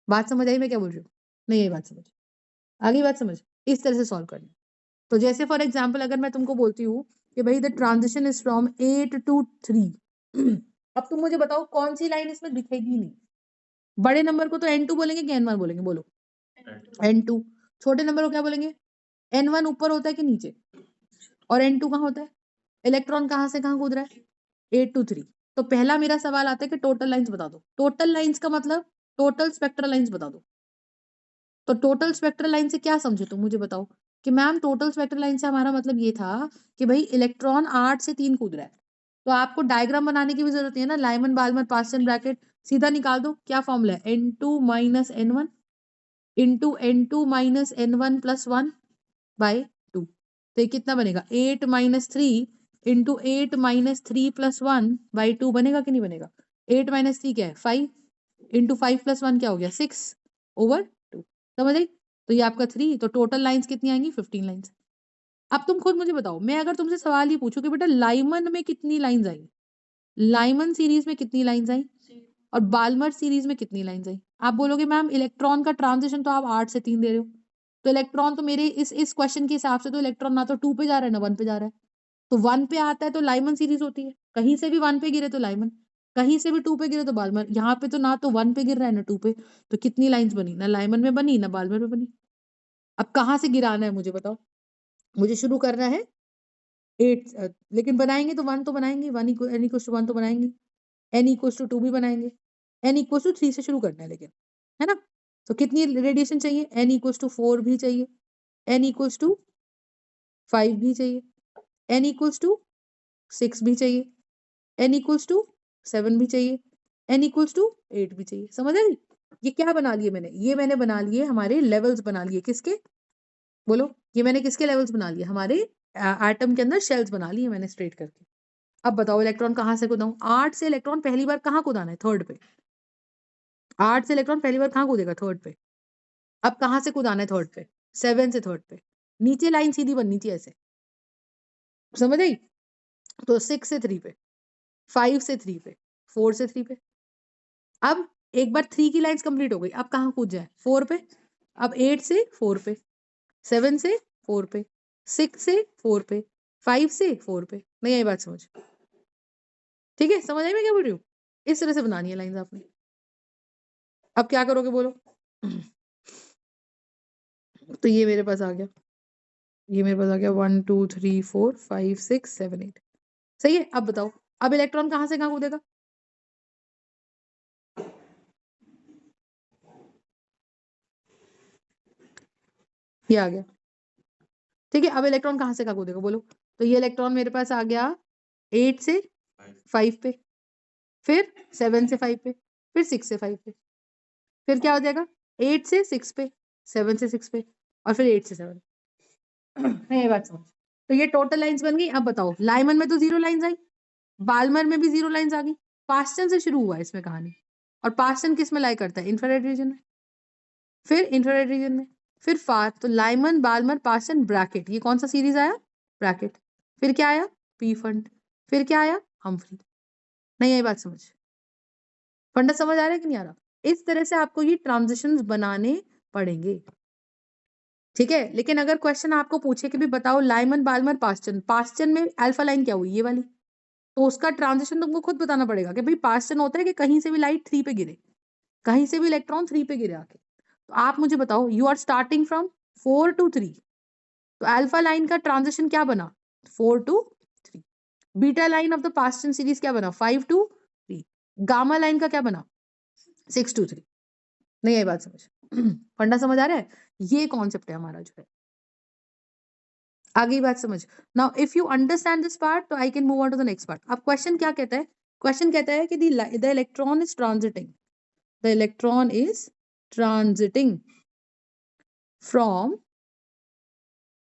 बात समझ आई मैं क्या बोल रही हूँ? नहीं, ये बात समझ? आगे बात समझ? इस तरह से सॉल्व करना है। तो जैसे फॉर एग्जाम्पल अगर मैं तुमको बोलती हूँ कि भाई the transition is from 8 to 3, अब तुम मुझे बताओ कौन सी लाइन इसमें दिखेगी नहीं? बड़े नंबर को तो n2 बोलेंगे कि n1 बोलेंगे? बोलो, n2। छोटे नंबर को क्या बोलेंगे? n1 ऊपर होता है कि नीचे? और n2 कहाँ होता है? इलेक्ट्रॉन कहाँ से कहाँ कूद रहा है? 8 to 3। तो पहला मेरा सवाल आता है कि टोटल लाइंस बता दो। टोटल लाइंस का मतलब टोटल स्पेक्ट्रल लाइंस बता दो। तो टोटल स्पेक्ट्रल लाइन से क्या समझे तुम? मुझे बताओ कि मैम टोटल स्पेक्ट्रल लाइन से हमारा मतलब ये था कि भाई इलेक्ट्रॉन 8 से 3 कूद रहा है। तो आपको डायग्राम बनाने की भी जरूरत नहीं है ना। लाइमन, बाल्मर, पास्टन, ब्रैकेट सीधा निकाल दो। क्या फॉर्मूला है? n2 minus n1 into n2 minus n1 plus 1 by 2। तो ये कितना बनेगा? 8 minus 3 into 8 minus 3 plus 1 by 2 बनेगा कि नहीं बनेगा? 8 माइनस 3 क्या है? 5 इंटू 5 प्लस 1 क्या हो गया? 6 ओवर 2। समझ आई? तो ये आपका 3। तो टोटल लाइंस कितनी आएंगी? 15 लाइंस। अब तुम खुद मुझे बताओ, मैं अगर तुमसे सवाल ही पूछूं कि बेटा लाइमन में कितनी लाइंस आई, लाइमन सीरीज में कितनी लाइंस आई, और बाल्मर सीरीज में कितनी लाइंस आई? आप बोलोगे मैम इलेक्ट्रॉन का ट्रांजिशन तो आप 8 से 3 दे रहे हो, तो इलेक्ट्रॉन तो मेरे इस क्वेश्चन के हिसाब से तो इलेक्ट्रॉन ना तो 2 पे जा रहा है ना 1 पे जा रहा है। तो 1 पे आता है तो लाइमन सीरीज होती है। कहीं से भी 1 पे गिरे तो लाइमन, कहीं से भी 2 पे गिरे तो बाल्मर। यहाँ पे तो ना तो 1 पे गिर रहा है ना 2 पे, तो कितनी लाइंस बनी? ना लाइमन में बनी ना बाल्मर में बनी। अब कहाँ से गिराना है मुझे बताओ, मुझे शुरू करना है 8, लेकिन बनाएंगे तो 1 तो बनाएंगे, 1 n इक्वल टू 1 तो बनाएंगे, n इक्वल टू 2 भी बनाएंगे, n इक्वल टू 3 से शुरू करना है लेकिन, है ना। तो कितनी रेडिएशन चाहिए, n इक्वल टू 4 भी चाहिए, n इक्वल टू 5 भी चाहिए, n इक्वल टू 6 भी चाहिए, n इक्वल टू 7 भी चाहिए, n इक्वल टू 8 भी चाहिए। समझ आई? ये क्या बना लिए मैंने, ये मैंने बना लिए हमारे लेवल्स बना लिए, किसके बोलो, ये मैंने किसके लेवल्स बना लिए, हमारे एटम के अंदर शेल्स बना लिए मैंने स्ट्रेट करके। अब बताओ इलेक्ट्रॉन कहाँ से कूदाऊं, 8 से इलेक्ट्रॉन पहली बार कहाँ कूदाना है, थर्ड पे। 8 से इलेक्ट्रॉन पहली बार कहाँ कूदेगा, थर्ड पे। अब कहाँ से कूदाना है थर्ड पे, 7 से थर्ड पे, नीचे लाइन सीधी बननी थी ऐसे, समझ आई। तो 6 से 3 पे, 5 से 3 पे, 4 से 3 पे। अब एक बार 3 की लाइंस कंप्लीट हो गई, अब कहाँ कूद जाए, 4 पे। अब 8 से 4 पे, 7 से 4 पे, 6 से 4 पे, 5 से 4 पे। नहीं आई बात समझ, ठीक है, समझ आई मैं क्या बोल रही हूँ। इस तरह से बनानी है लाइंस आपने। अब क्या करोगे बोलो। तो ये मेरे पास आ गया, ये मेरे पास आ गया 1 2 3 4 5 6 7 8, सही है। अब बताओ, अब इलेक्ट्रॉन कहाँ से कहाँ कूदेगा, ये आ गया, ठीक है। अब इलेक्ट्रॉन कहाँ से कहाँ कूदेगा बोलो। तो ये इलेक्ट्रॉन मेरे पास आ गया 8 से 5 पे, फिर 7 से 5 पे, फिर 6 से 5 पे, फिर क्या हो जाएगा 8 से 6 पे, 7 से 6 पे, और फिर 8 से 7। नहीं ये बात समझ। तो ये टोटल लाइंस बन गई। अब बताओ लाइमन में तो 0 लाइंस आई, बाल्मर में भी 0 लाइंस आ गई, पास्टन से शुरू हुआ है इसमें कहानी। और पास्टन किस में लाई करता है, इंफ्रारेड रीजन में, फिर इंफ्रारेड रीजन में, फिर फार। तो लाइमन बाल्मर पास्टन ब्रैकेट, ये कौन सा सीरीज आया, ब्रैकेट। फिर क्या आया, पी फंड, फिर क्या आया, हम्फ्री। नहीं आई बात समझ, फंडा समझ आ रहा है कि नहीं आ रहा। इस तरह से आपको ये ट्रांजिशंस बनाने पड़ेंगे, ठीक है। लेकिन अगर क्वेश्चन आपको पूछे कि भी बताओ लाइमन बाल्मर पास्टन, पास्टन में अल्फा लाइन क्या हुई, ये वाली, तो उसका ट्रांजिशन तुमको खुद बताना पड़ेगा कि भाई पास्टन होता है कि कहीं से भी लाइट 3 पे गिरे, कहीं से भी इलेक्ट्रॉन 3 पे गिरे आके। तो आप मुझे बताओ, you are starting from 4 to 3, तो अल्फा लाइन का ट्रांजिशन क्या बना, 4 to 3। Beta line of the Paschen series क्या बना, 5 to 3। गामा लाइन का क्या बना, 6 to 3। नहीं आई बात समझ, फंडा समझ आ रहा है। ये कॉन्सेप्ट है हमारा जो है, आगे बात समझ। Now if you understand this part तो I can move on to the next part. अब क्वेश्चन क्या कहता है, क्वेश्चन कहता है कि the electron is transiting, the electron is transiting from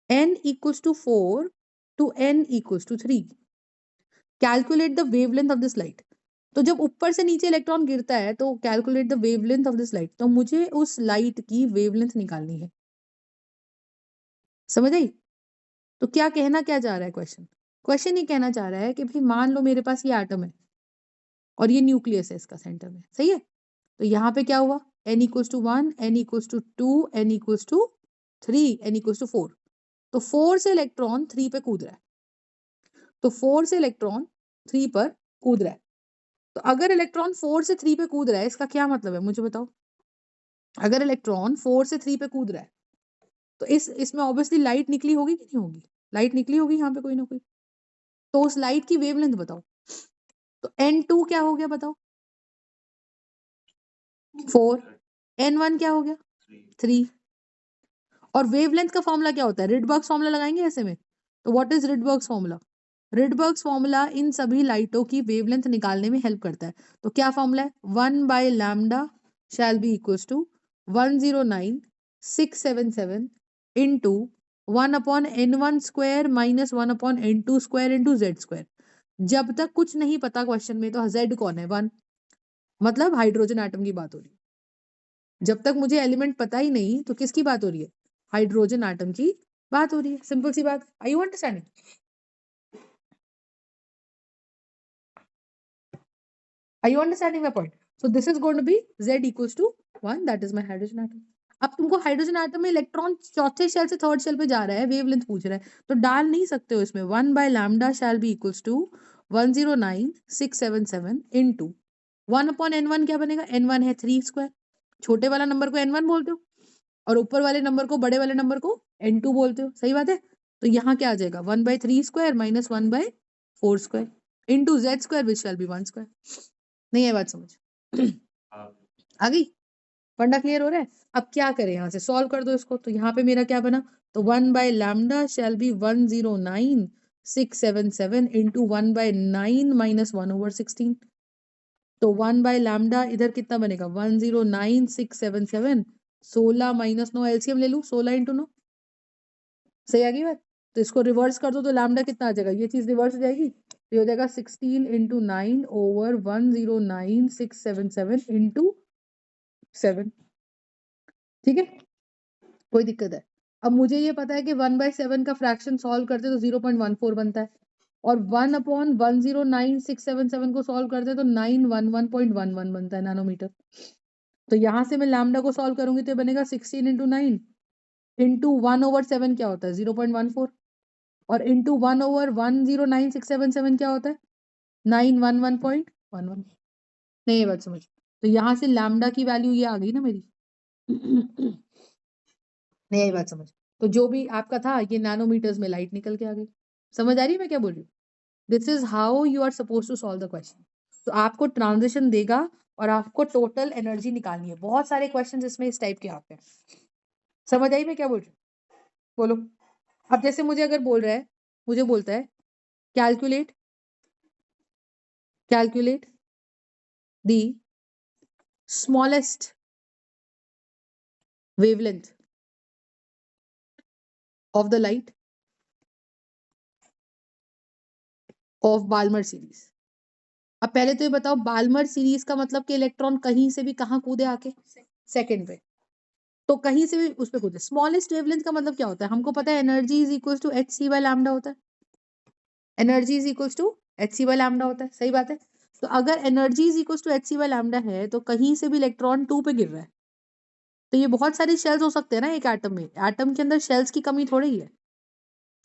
n equals to 4 to n equals to 3. Calculate the wavelength of this light. तो जब ऊपर से नीचे इलेक्ट्रॉन गिरता है तो calculate the wavelength of this light, तो मुझे उस लाइट की वेवलेंथ निकालनी है, समझ आई। तो क्या कहना क्या चाह रहा है क्वेश्चन, क्वेश्चन ये कहना चाह रहा है कि भाई मान लो मेरे पास ये एटम है और ये न्यूक्लियस है इसका सेंटर में, सही है। तो यहाँ पे क्या हुआ, n equals to 1, n equals to 2, n equals to 3, n equals to 4। तो 4 से इलेक्ट्रॉन 3 पे कूद रहा है, तो 4 से इलेक्ट्रॉन 3 पर कूद रहा है। तो अगर इलेक्ट्रॉन 4 से 3 पे कूद रहा है, इसका क्या मतलब है मुझे बताओ। अगर इलेक्ट्रॉन 4 से 3 पे कूद रहा है तो इसमें ऑब्वियसली लाइट निकली होगी कि नहीं होगी, लाइट निकली होगी यहाँ पे कोई ना कोई। तो उस लाइट की वेवलेंथ बताओ। तो n2 क्या हो गया बताओ, 4, n1 क्या हो गया, 3। और वेवलेंथ का फॉर्मूला क्या होता है, रिडबर्ग्स फॉर्मूला लगाएंगे ऐसे में। तो what is Rydberg's formula, Rydberg's formula in सभी लाइटों की वेवलेंथ निकालने में हेल्प करता है। तो क्या फॉर्मूला है, 1/λ shall be equals to 109677 into 1/n1 square minus 1/n2 square into Z square. जब तक कुछ नहीं पता क्वेश्चन में तो जेड कौन है, 1, मतलब हाइड्रोजन एटम की बात हो रही है। जब तक मुझे एलिमेंट पता ही नहीं तो किसकी बात हो रही है, हाइड्रोजन एटम की बात हो रही है, सिंपल सी बात। Are you understanding, are you understanding my point? So this is going to be z equals to 1, that is my hydrogen atom. अब तुमको हाइड्रोजन एटम में इलेक्ट्रॉन चौथे शेल से थर्ड शेल पे जा रहा है, वेवलेंथ पूछ रहा है, तो डाल नहीं सकते हो इसमें 1/λ shall be equals to 109677 into 1/n1 क्या बनेगा, n1 है 3 स्क्वायर, छोटे वाला नंबर को n1 बोलते हो, और ऊपर वाले नंबर को, बड़े वाले नंबर को n2 बोलते हो, सही बात है। तो यहाँ क्या आ जाएगा 1/3 square minus 1/4 square into z square which shell be 1 square. नहीं है बात समझ? आ गई? फंडा क्लियर हो रहा है? अब क्या करें, यहाँ से सॉल्व कर दो इसको। तो यहाँ पे मेरा क्या बना, तो 1/λ शैल बी 109,677 इंटू 1/9 माइनस 1/16। तो 1/λ इधर कितना बनेगा 109,677, 16 माइनस 9 एलसीएम ले लूं, 16 इंटू 9। सही आ गई बात? तो इसको रिवर्स कर दो तो लैम्डा कितना आ जाएगा, ये चीज रिवर्स हो जाएगी, तो ये हो जाएगा 16 इंटू 9 ओवर 109,677 इंटू 7। ठीक है, कोई दिक्कत है? अब मुझे ये पता है कि 1/7 का फ्रैक्शन सॉल्व करते तो 0.14 बनता है, और 1/109,677 को सॉल्व करते तो 911.11 बनता है नैनोमीटर। तो यहाँ से मैं लैम्डा को सॉल्व करूंगी तो बनेगा 16 इंटू 9 इंटू 1/7 क्या होता है 0.14, और इंटू 1/109,677 क्या होता है 911.11। नहीं ये बात समझ? तो यहाँ से लैम्डा की वैल्यू ये आ गई ना मेरी। नहीं ये बात समझ? तो जो भी आपका था ये नैनोमीटर्स में लाइट निकल के आ गई। समझ आ रही है मैं क्या बोल रही हूँ? This is how you are suppose to solve the question. तो आपको ट्रांजिशन देगा और आपको टोटल एनर्जी निकालनी है। बहुत सारे क्वेश्चन इसमें इस टाइप के आते हैं। समझ आई मैं क्या बोल रही हूँ? बोलो। अब जैसे मुझे अगर बोल रहा है, मुझे बोलता है calculate the smallest wavelength of the light of Balmer series. अब पहले तो ये बताओ बाल्मर सीरीज का मतलब कि इलेक्ट्रॉन कहीं से भी कहाँ कूदे आके सेकंड पे, तो कहीं से भी उस पे कूदे। स्मॉलेस्ट वेवलेंथ का मतलब क्या होता है, हमको पता है energy is equal to hc/λ होता है, energy is equal to hc/λ होता है, सही बात है। तो अगर energy is equal to hc/λ है तो कहीं से भी इलेक्ट्रॉन 2 पे गिर रहा है, तो ये बहुत सारे शेल्स हो सकते हैं ना एक एटम में। एटम के अंदर शेल्स की कमी थोड़ी है,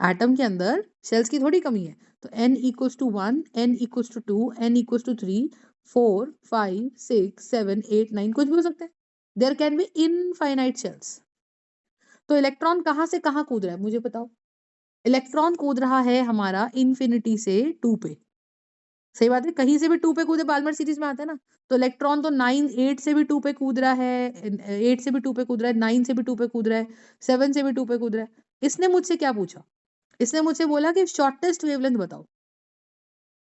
एटम के अंदर शेल्स की थोड़ी कमी है। तो n equals to 1, n equals to 2, n equals to 3, 4, 5, 6, 7, 8, 9 कुछ भी हो सकता है। There can be infinite shells. तो इलेक्ट्रॉन कहाँ से कहाँ कूद रहा है मुझे बताओ। इलेक्ट्रॉन कूद रहा है हमारा इन्फिनिटी से 2 पे, सही बात है। कहीं से भी 2 पे कूदे, बाल्मर सीरीज में आता है ना। तो इलेक्ट्रॉन तो 9 8 से भी 2 पे कूद रहा है, 8 से भी 2 पे कूद रहा है, 9 से भी 2 पे कूद रहा है, 7 से भी 2 पे कूद रहा है। इसने मुझसे क्या पूछा, इसने मुझसे बोला कि शॉर्टेस्ट वेवलेंथ बताओ,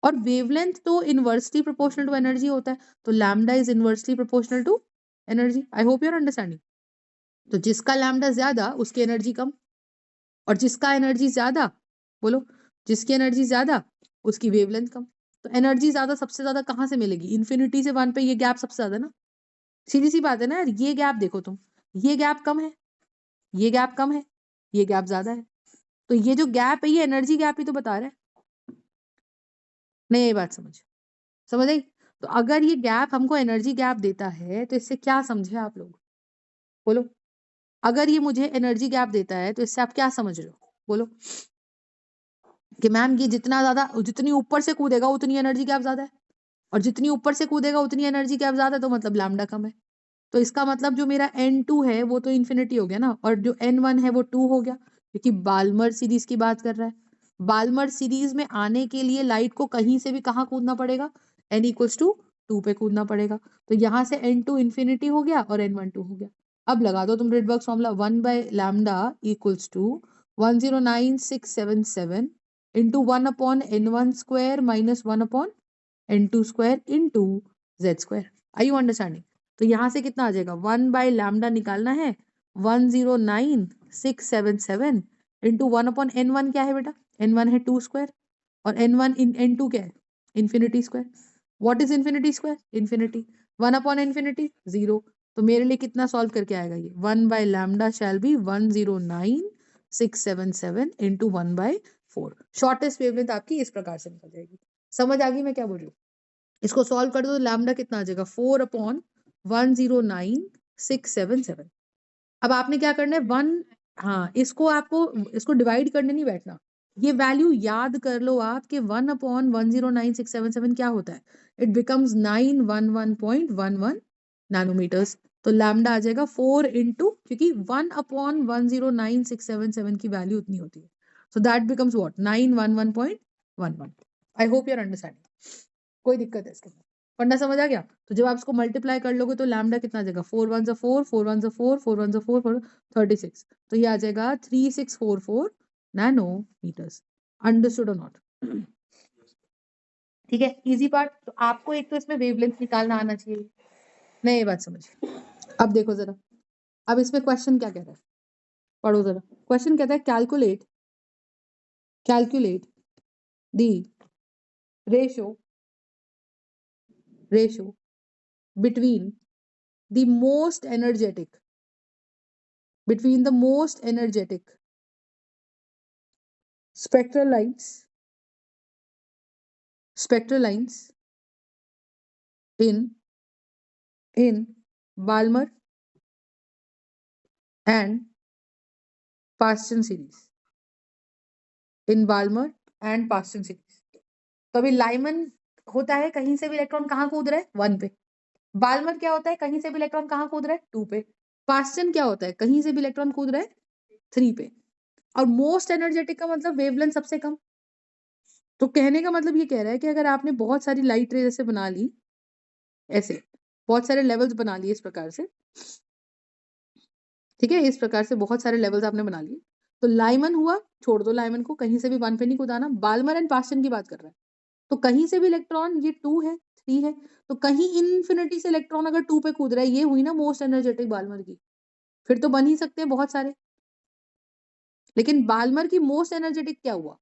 और वेवलेंथ तो इनवर्सली प्रोपोर्शनल टू एनर्जी होता है। तो lambda is inversely proportional to energy. I hope you are understanding. तो जिसका लैम्डा ज्यादा उसकी एनर्जी कम, और जिसका एनर्जी ज्यादा, बोलो, जिसकी एनर्जी ज्यादा उसकी वेवलेंथ कम। तो एनर्जी ज्यादा सबसे ज्यादा कहाँ से मिलेगी, इन्फिनिटी से 1 पे ये गैप सबसे ज्यादा ना। सीधी सी बात है ना यार, ये गैप देखो तुम, ये गैप कम है, ये गैप कम है, ये गैप ज्यादा है। तो ये जो गैप है ये एनर्जी गैप ही तो बता रहा है। नहीं ये बात समझ आई? तो अगर ये गैप हमको एनर्जी गैप देता है तो इससे क्या समझे आप लोग, बोलो। अगर ये मुझे एनर्जी गैप देता है तो इससे आप क्या समझ रहे हो, बोलो। कि मैम ये जितना ज्यादा, जितनी ऊपर से कूदेगा उतनी एनर्जी गैप ज्यादा है, और जितनी ऊपर से कूदेगा उतनी एनर्जी गैप ज्यादा है, तो मतलब लैम्डा कम है। तो इसका मतलब जो मेरा n2 है वो तो इन्फिनिटी हो गया ना, और जो n1 है वो 2 हो गया, क्योंकि बाल्मर सीरीज की बात कर रहा है। बाल्मर सीरीज में आने के लिए लाइट को कहीं से भी कहाँ कूदना पड़ेगा, n इक्वल्स टू 2 पे कूदना पड़ेगा। तो यहाँ से n2 इन्फिनिटी हो गया और n1 2 हो गया। अब लगा दो तुम Rydberg's formula, 1/λ equals to 109,677 into 1/n1 square minus 1/n2 square into z square. Are you understanding? तो यहाँ से कितना आ जाएगा, 1/λ निकालना है, 109,677 इंटू 1/n1 क्या है बेटा, n1 है 2 स्क्वायर, और n1 इन n2 क्या है, infinity square. What is infinity square, infinity. Infinity 0। तो मेरे लिए कितना सॉल्व करके आएगा ये, 1/λ shall be 109,677 into 1/4। Shortest wavelength आपकी इस प्रकार से निकल जाएगी। समझ आ गई मैं क्या बोल रही हूँ? इसको सॉल्व कर दो तो लैम्डा कितना आ जाएगा, 4/109,677। अब आपने क्या करना है, 1, हाँ इसको आपको, इसको डिवाइड करने नहीं बैठना, ये वैल्यू याद कर लो आप कि 1/109,677 क्या होता है, इट बिकम्स 911.11 नैनोमीटर्स। तो लैम्डा आ जाएगा 4 इंटू, क्योंकि 1/109,677 की वैल्यू उतनी होती है, so that becomes what 911.11। I hope you are understanding. कोई दिक्कत है इसके अंदर? फंडा समझ आ गया? तो जब आप इसको मल्टीप्लाई कर लोगे तो लैम्डा कितना आ जाएगा, 4 1 4 4 1 4 4 1 4 36, तो ये आ जाएगा 3644 नैनोमीटर्स। अंडरस्टूड और नॉट? ठीक है, इजी पार्ट। तो आपको एक तो इसमें वेवलेंथ निकालना आना चाहिए। नहीं, ये बात समझिए। अब देखो जरा, अब इसमें क्वेश्चन क्या कह रहा है, पढ़ो जरा। क्वेश्चन कहता है calculate the ratio between the most energetic spectral lines in Balmer and Paschen series. तो अभी लाइमन होता है कहीं से भी इलेक्ट्रॉन कहाँ कूद रहा है, 1 पे। बाल्मर क्या होता है, कहीं से भी इलेक्ट्रॉन कहाँ कूद रहा है, 2 पे। पास्टन क्या होता है, कहीं से भी इलेक्ट्रॉन कूद रहा है 3 पे। और मोस्ट एनर्जेटिक का मतलब वेवलेंथ सबसे कम। तो कहने का मतलब ये कह रहा है कि अगर आपने बहुत सारी लाइट रे जैसे बना ली, ऐसे बहुत सारे लेवल्स बना लिए इस प्रकार से, ठीक है, इस प्रकार से बहुत सारे लेवल्स आपने बना लिए, तो लाइमन हुआ, छोड़ दो लाइमन को, कहीं से भी 1 पे नहीं कूदाना। बाल्मर एंड पास्टन की बात कर रहा है, तो कहीं से भी इलेक्ट्रॉन, ये 2 है 3 है, तो कहीं इन्फिनिटी से इलेक्ट्रॉन अगर 2 पे कूद रहा है, ये हुई ना मोस्ट एनर्जेटिक बाल्मर की। फिर तो बन ही सकते हैं बहुत सारे, लेकिन बाल्मर की मोस्ट एनर्जेटिक क्या हुआ,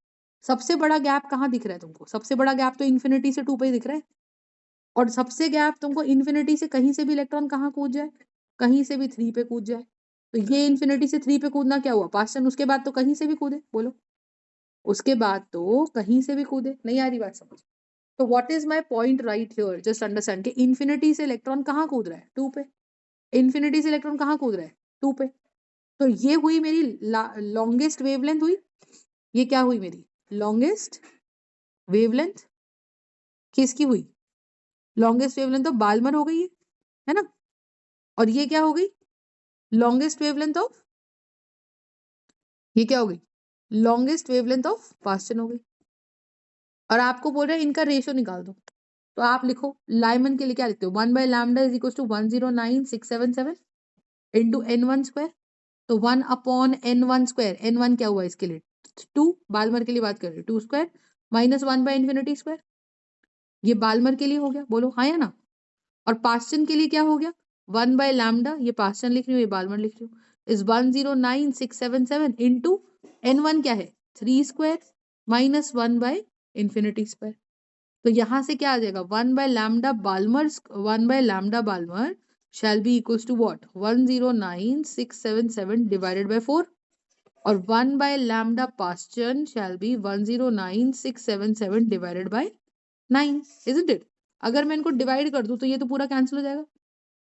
सबसे बड़ा गैप कहाँ दिख रहा है तुमको, सबसे बड़ा गैप तो इन्फिनिटी से 2 पे ही दिख रहा है। और सबसे गैप तुमको इन्फिनिटी से कहीं से भी इलेक्ट्रॉन कहाँ कूद जाए, कहीं से भी 3 पे कूद जाए। तो ये इन्फिनिटी से 3 पे कूदना क्या हुआ, पास्टन। उसके बाद तो कहीं से भी कूदे, बोलो, उसके बाद तो कहीं से भी कूदे। नहीं आ रही बात समझ? तो what is my point right here, just understand कि इन्फिनिटी से इलेक्ट्रॉन कहाँ कूद रहा है, 2 पे। इन्फिनिटी से इलेक्ट्रॉन कहाँ कूद रहा है, 2 पे। तो ये हुई मेरी लॉन्गेस्ट वेवलेंथ हुई। ये क्या हुई मेरी लॉन्गेस्ट वेवलेंथ, किसकी हुई, लॉन्गेस्ट वेवलेंथ तो बाल्मर हो गई है ना। और ये क्या हो गई, लॉन्गेस्ट वेवलेंथ ऑफ, ये क्या हो गई, लॉन्गेस्ट वेवलेंथ ऑफ पास्टन हो गई। और आपको बोल रहे हैं इनका रेशियो निकाल दो, तो आप लिखो लाइमन के लिए क्या लिखते हो, 1/λ is equal to 109,677 into n1 square. तो 1/n1 स्क्वायर, n1 क्या हुआ इसके लिए 2, बाल्मर के लिए बात कर रहे हो, 2 स्क्वायर माइनस 1/इन्फिनिटी स्क्वायर। ये बाल्मर के लिए हो गया, बोलो हाँ या ना। और पास्टन के लिए क्या हो गया, 1/λ, ये पास्टन लिख रही हूँ, ये बाल्मर लिख रही हूँ, इज 109,677 इंटू n1 क्या है 3 स्क्वायर माइनस 1/इन्फिनिटी स्क्वायर। तो यहाँ से क्या आ जाएगा, 1/λ Balmer shall be equals to what 109,677 divided by 4, और 1/λ Paschen shall be 109,677 divided by 9, isn't it? अगर मैं इनको डिवाइड कर दूं तो ये तो पूरा कैंसिल हो जाएगा।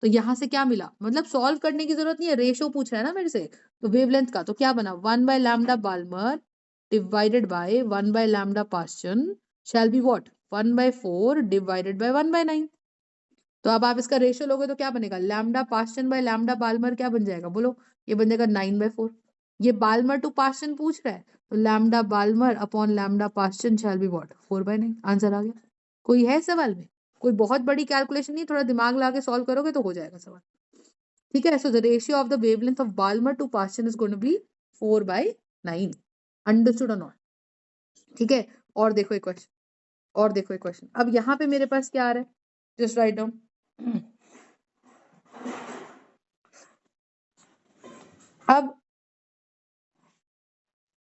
तो यहाँ से क्या मिला, मतलब सॉल्व करने की जरूरत नहीं है, रेशो पूछ रहा है ना मेरे से, तो वेवलेंथ का तो क्या बना 1/λ Balmer divided by 1/λ Paschen shall be what 1/4 divided by 1/9। तो अब आप इसका रेशियो लोगे तो क्या बनेगा, lambda Paschen by lambda Balmer क्या बन जाएगा, बोलो, ये बन जाएगा 9/4। ये बाल्मर टू पास्टन पूछ रहा है, तो lambda Balmer upon lambda Paschen shall be what 4/9। Answer आ गया। कोई है सवाल में, कोई बहुत बड़ी कैलकुलेशन नहीं, थोड़ा दिमाग लगा के सॉल्व करोगे तो हो जाएगा सवाल। ठीक है, so the ratio of the wavelength of Balmer to Paschen is going to be 4/9। Understood और नॉट? ठीक है, और देखो एक क्वेश्चन, अब यहाँ पे मेरे पास क्या आ रहा है, जस्ट राइट डाउन। अब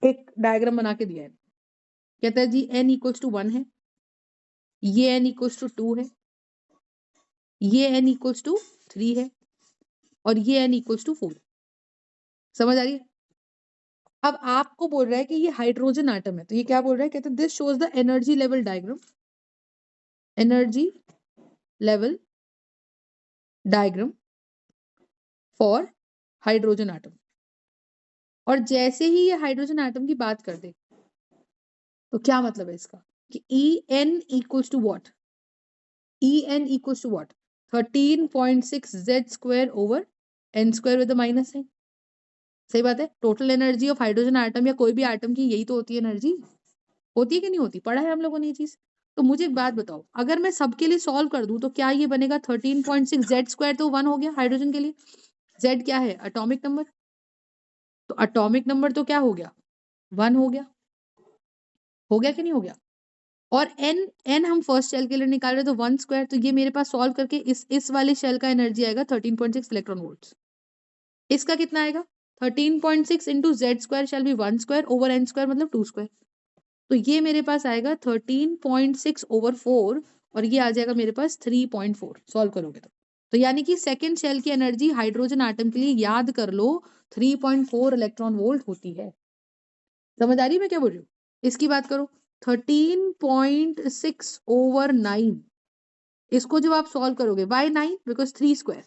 एक डायग्राम बना के दिया है, कहता है जी n इक्वल्स टू 1 है, ये n इक्वल्स टू 2 है, ये n इक्वल्स टू 3 है, और ये n इक्वल्स टू 4। समझ आ रही है? अब आपको बोल रहा है कि ये हाइड्रोजन एटम है, तो ये क्या बोल रहा है, कहते हैं this shows the energy level diagram, energy level diagram for hydrogen atom. और जैसे ही ये हाइड्रोजन एटम की बात कर दे, तो क्या मतलब है इसका कि E n equals to what, E n equals to what, 13.6 z square over n square with minus है। सही बात है। Total energy of hydrogen atom या कोई भी आइटम की यही तो होती है एनर्जी, होती है कि नहीं होती? पढ़ा है हम लोगों ने ये चीज। तो मुझे एक बात बताओ, अगर मैं सबके लिए सॉल्व कर दूं तो क्या ये बनेगा 13.6 जेड स्क्वायर, तो 1 हो गया हाइड्रोजन के लिए। जेड क्या है? Atomic number. तो एटॉमिक नंबर तो क्या हो गया? 1 हो गया। हो गया कि नहीं हो गया? और एन, एन हम फर्स्ट शेल के लिए निकाल रहे हैं तो 1 स्क्वायर, तो ये मेरे पास सॉल्व करके इस वाले शेल का एनर्जी आएगा 13.6 इलेक्ट्रॉन वोल्ट्स। इसका कितना आएगा? 13.6 into Z square shall be 1 square over n square मतलब 2 स्क्वायर। तो ये मेरे पास आएगा 13.6 ओवर 4 और ये आ जाएगा मेरे पास 3.4 सॉल्व करोगे तो यानी कि सेकेंड शेल की एनर्जी हाइड्रोजन आटम के लिए याद कर लो 3.4 इलेक्ट्रॉन वोल्ट होती है। समझ आ रही है मैं क्या बोल रही हूँ? इसकी बात करो 13.6 ओवर 9, इसको जब आप सॉल्व करोगे वाई 9 बिकॉज 3 स्क्वायर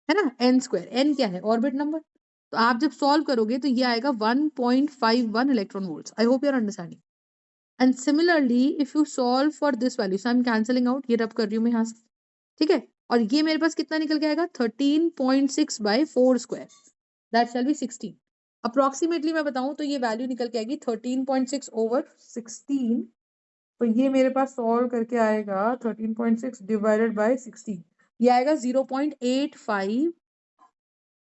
है ना, एन स्क्वायर, एन क्या है? Orbit number. तो आप जब सॉल्व करोगे तो ये आएगा 1.51 electron volts. I hope you are understanding. And similarly if you solve for this value, so I am cancelling out, ये रब कर रही हूँ मैं यहाँ से, ठीक है। और ये मेरे पास कितना निकल के आएगा 13.6 by 4 square, that shall be 16। Approximately मैं बताऊं तो ये वैल्यू निकल के आएगी 13.6 ओवर 16। तो ये मेरे पास सॉल्व करके आएगा 13.6 डिवाइडेड बाय 16, ये आएगा 0.85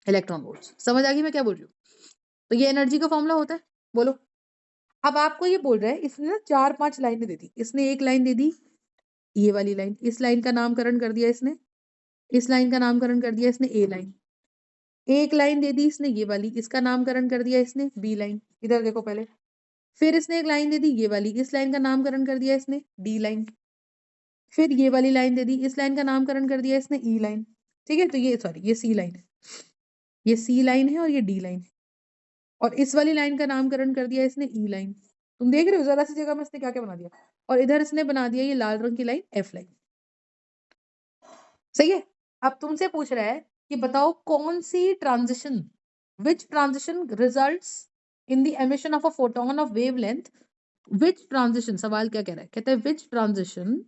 इलेक्ट्रॉन वोल्ट्स। समझ आ गई मैं क्या बोल रही हूँ? तो ये एनर्जी का फॉर्मूला होता है। बोलो। अब आपको ये बोल रहा है, इसने ना 4-5 लाइनें दे दी। इसने एक लाइन दे दी, ये वाली लाइन, इस लाइन का नामकरण कर दिया इसने, इस लाइन का नामकरण कर दिया इसने ए लाइन। एक लाइन दे दी इसने ये वाली, इसका नामकरण कर दिया इसने बी लाइन। इधर देखो पहले। फिर इसने एक लाइन दे दी ये वाली, इस लाइन का नामकरण कर दिया इसने डी लाइन। फिर ये वाली लाइन दे दी, इस लाइन का नामकरण कर दिया इसने ई लाइन। ठीक है, तो ये सॉरी ये सी लाइन है, ये सी लाइन है और ये डी लाइन है। और इस वाली लाइन का नामकरण कर दिया इसने ई लाइन। तुम देख रहे हो जरा सी जगह में इसने क्या क्या बना दिया। और इधर इसने बना दिया ये लाल रंग की लाइन एफ लाइन। सही है। अब तुमसे पूछ रहा है कि बताओ कौन सी transition, which transition results in the emission of a photon of wavelength, which transition, सवाल क्या कह रहा है, कहता है which transition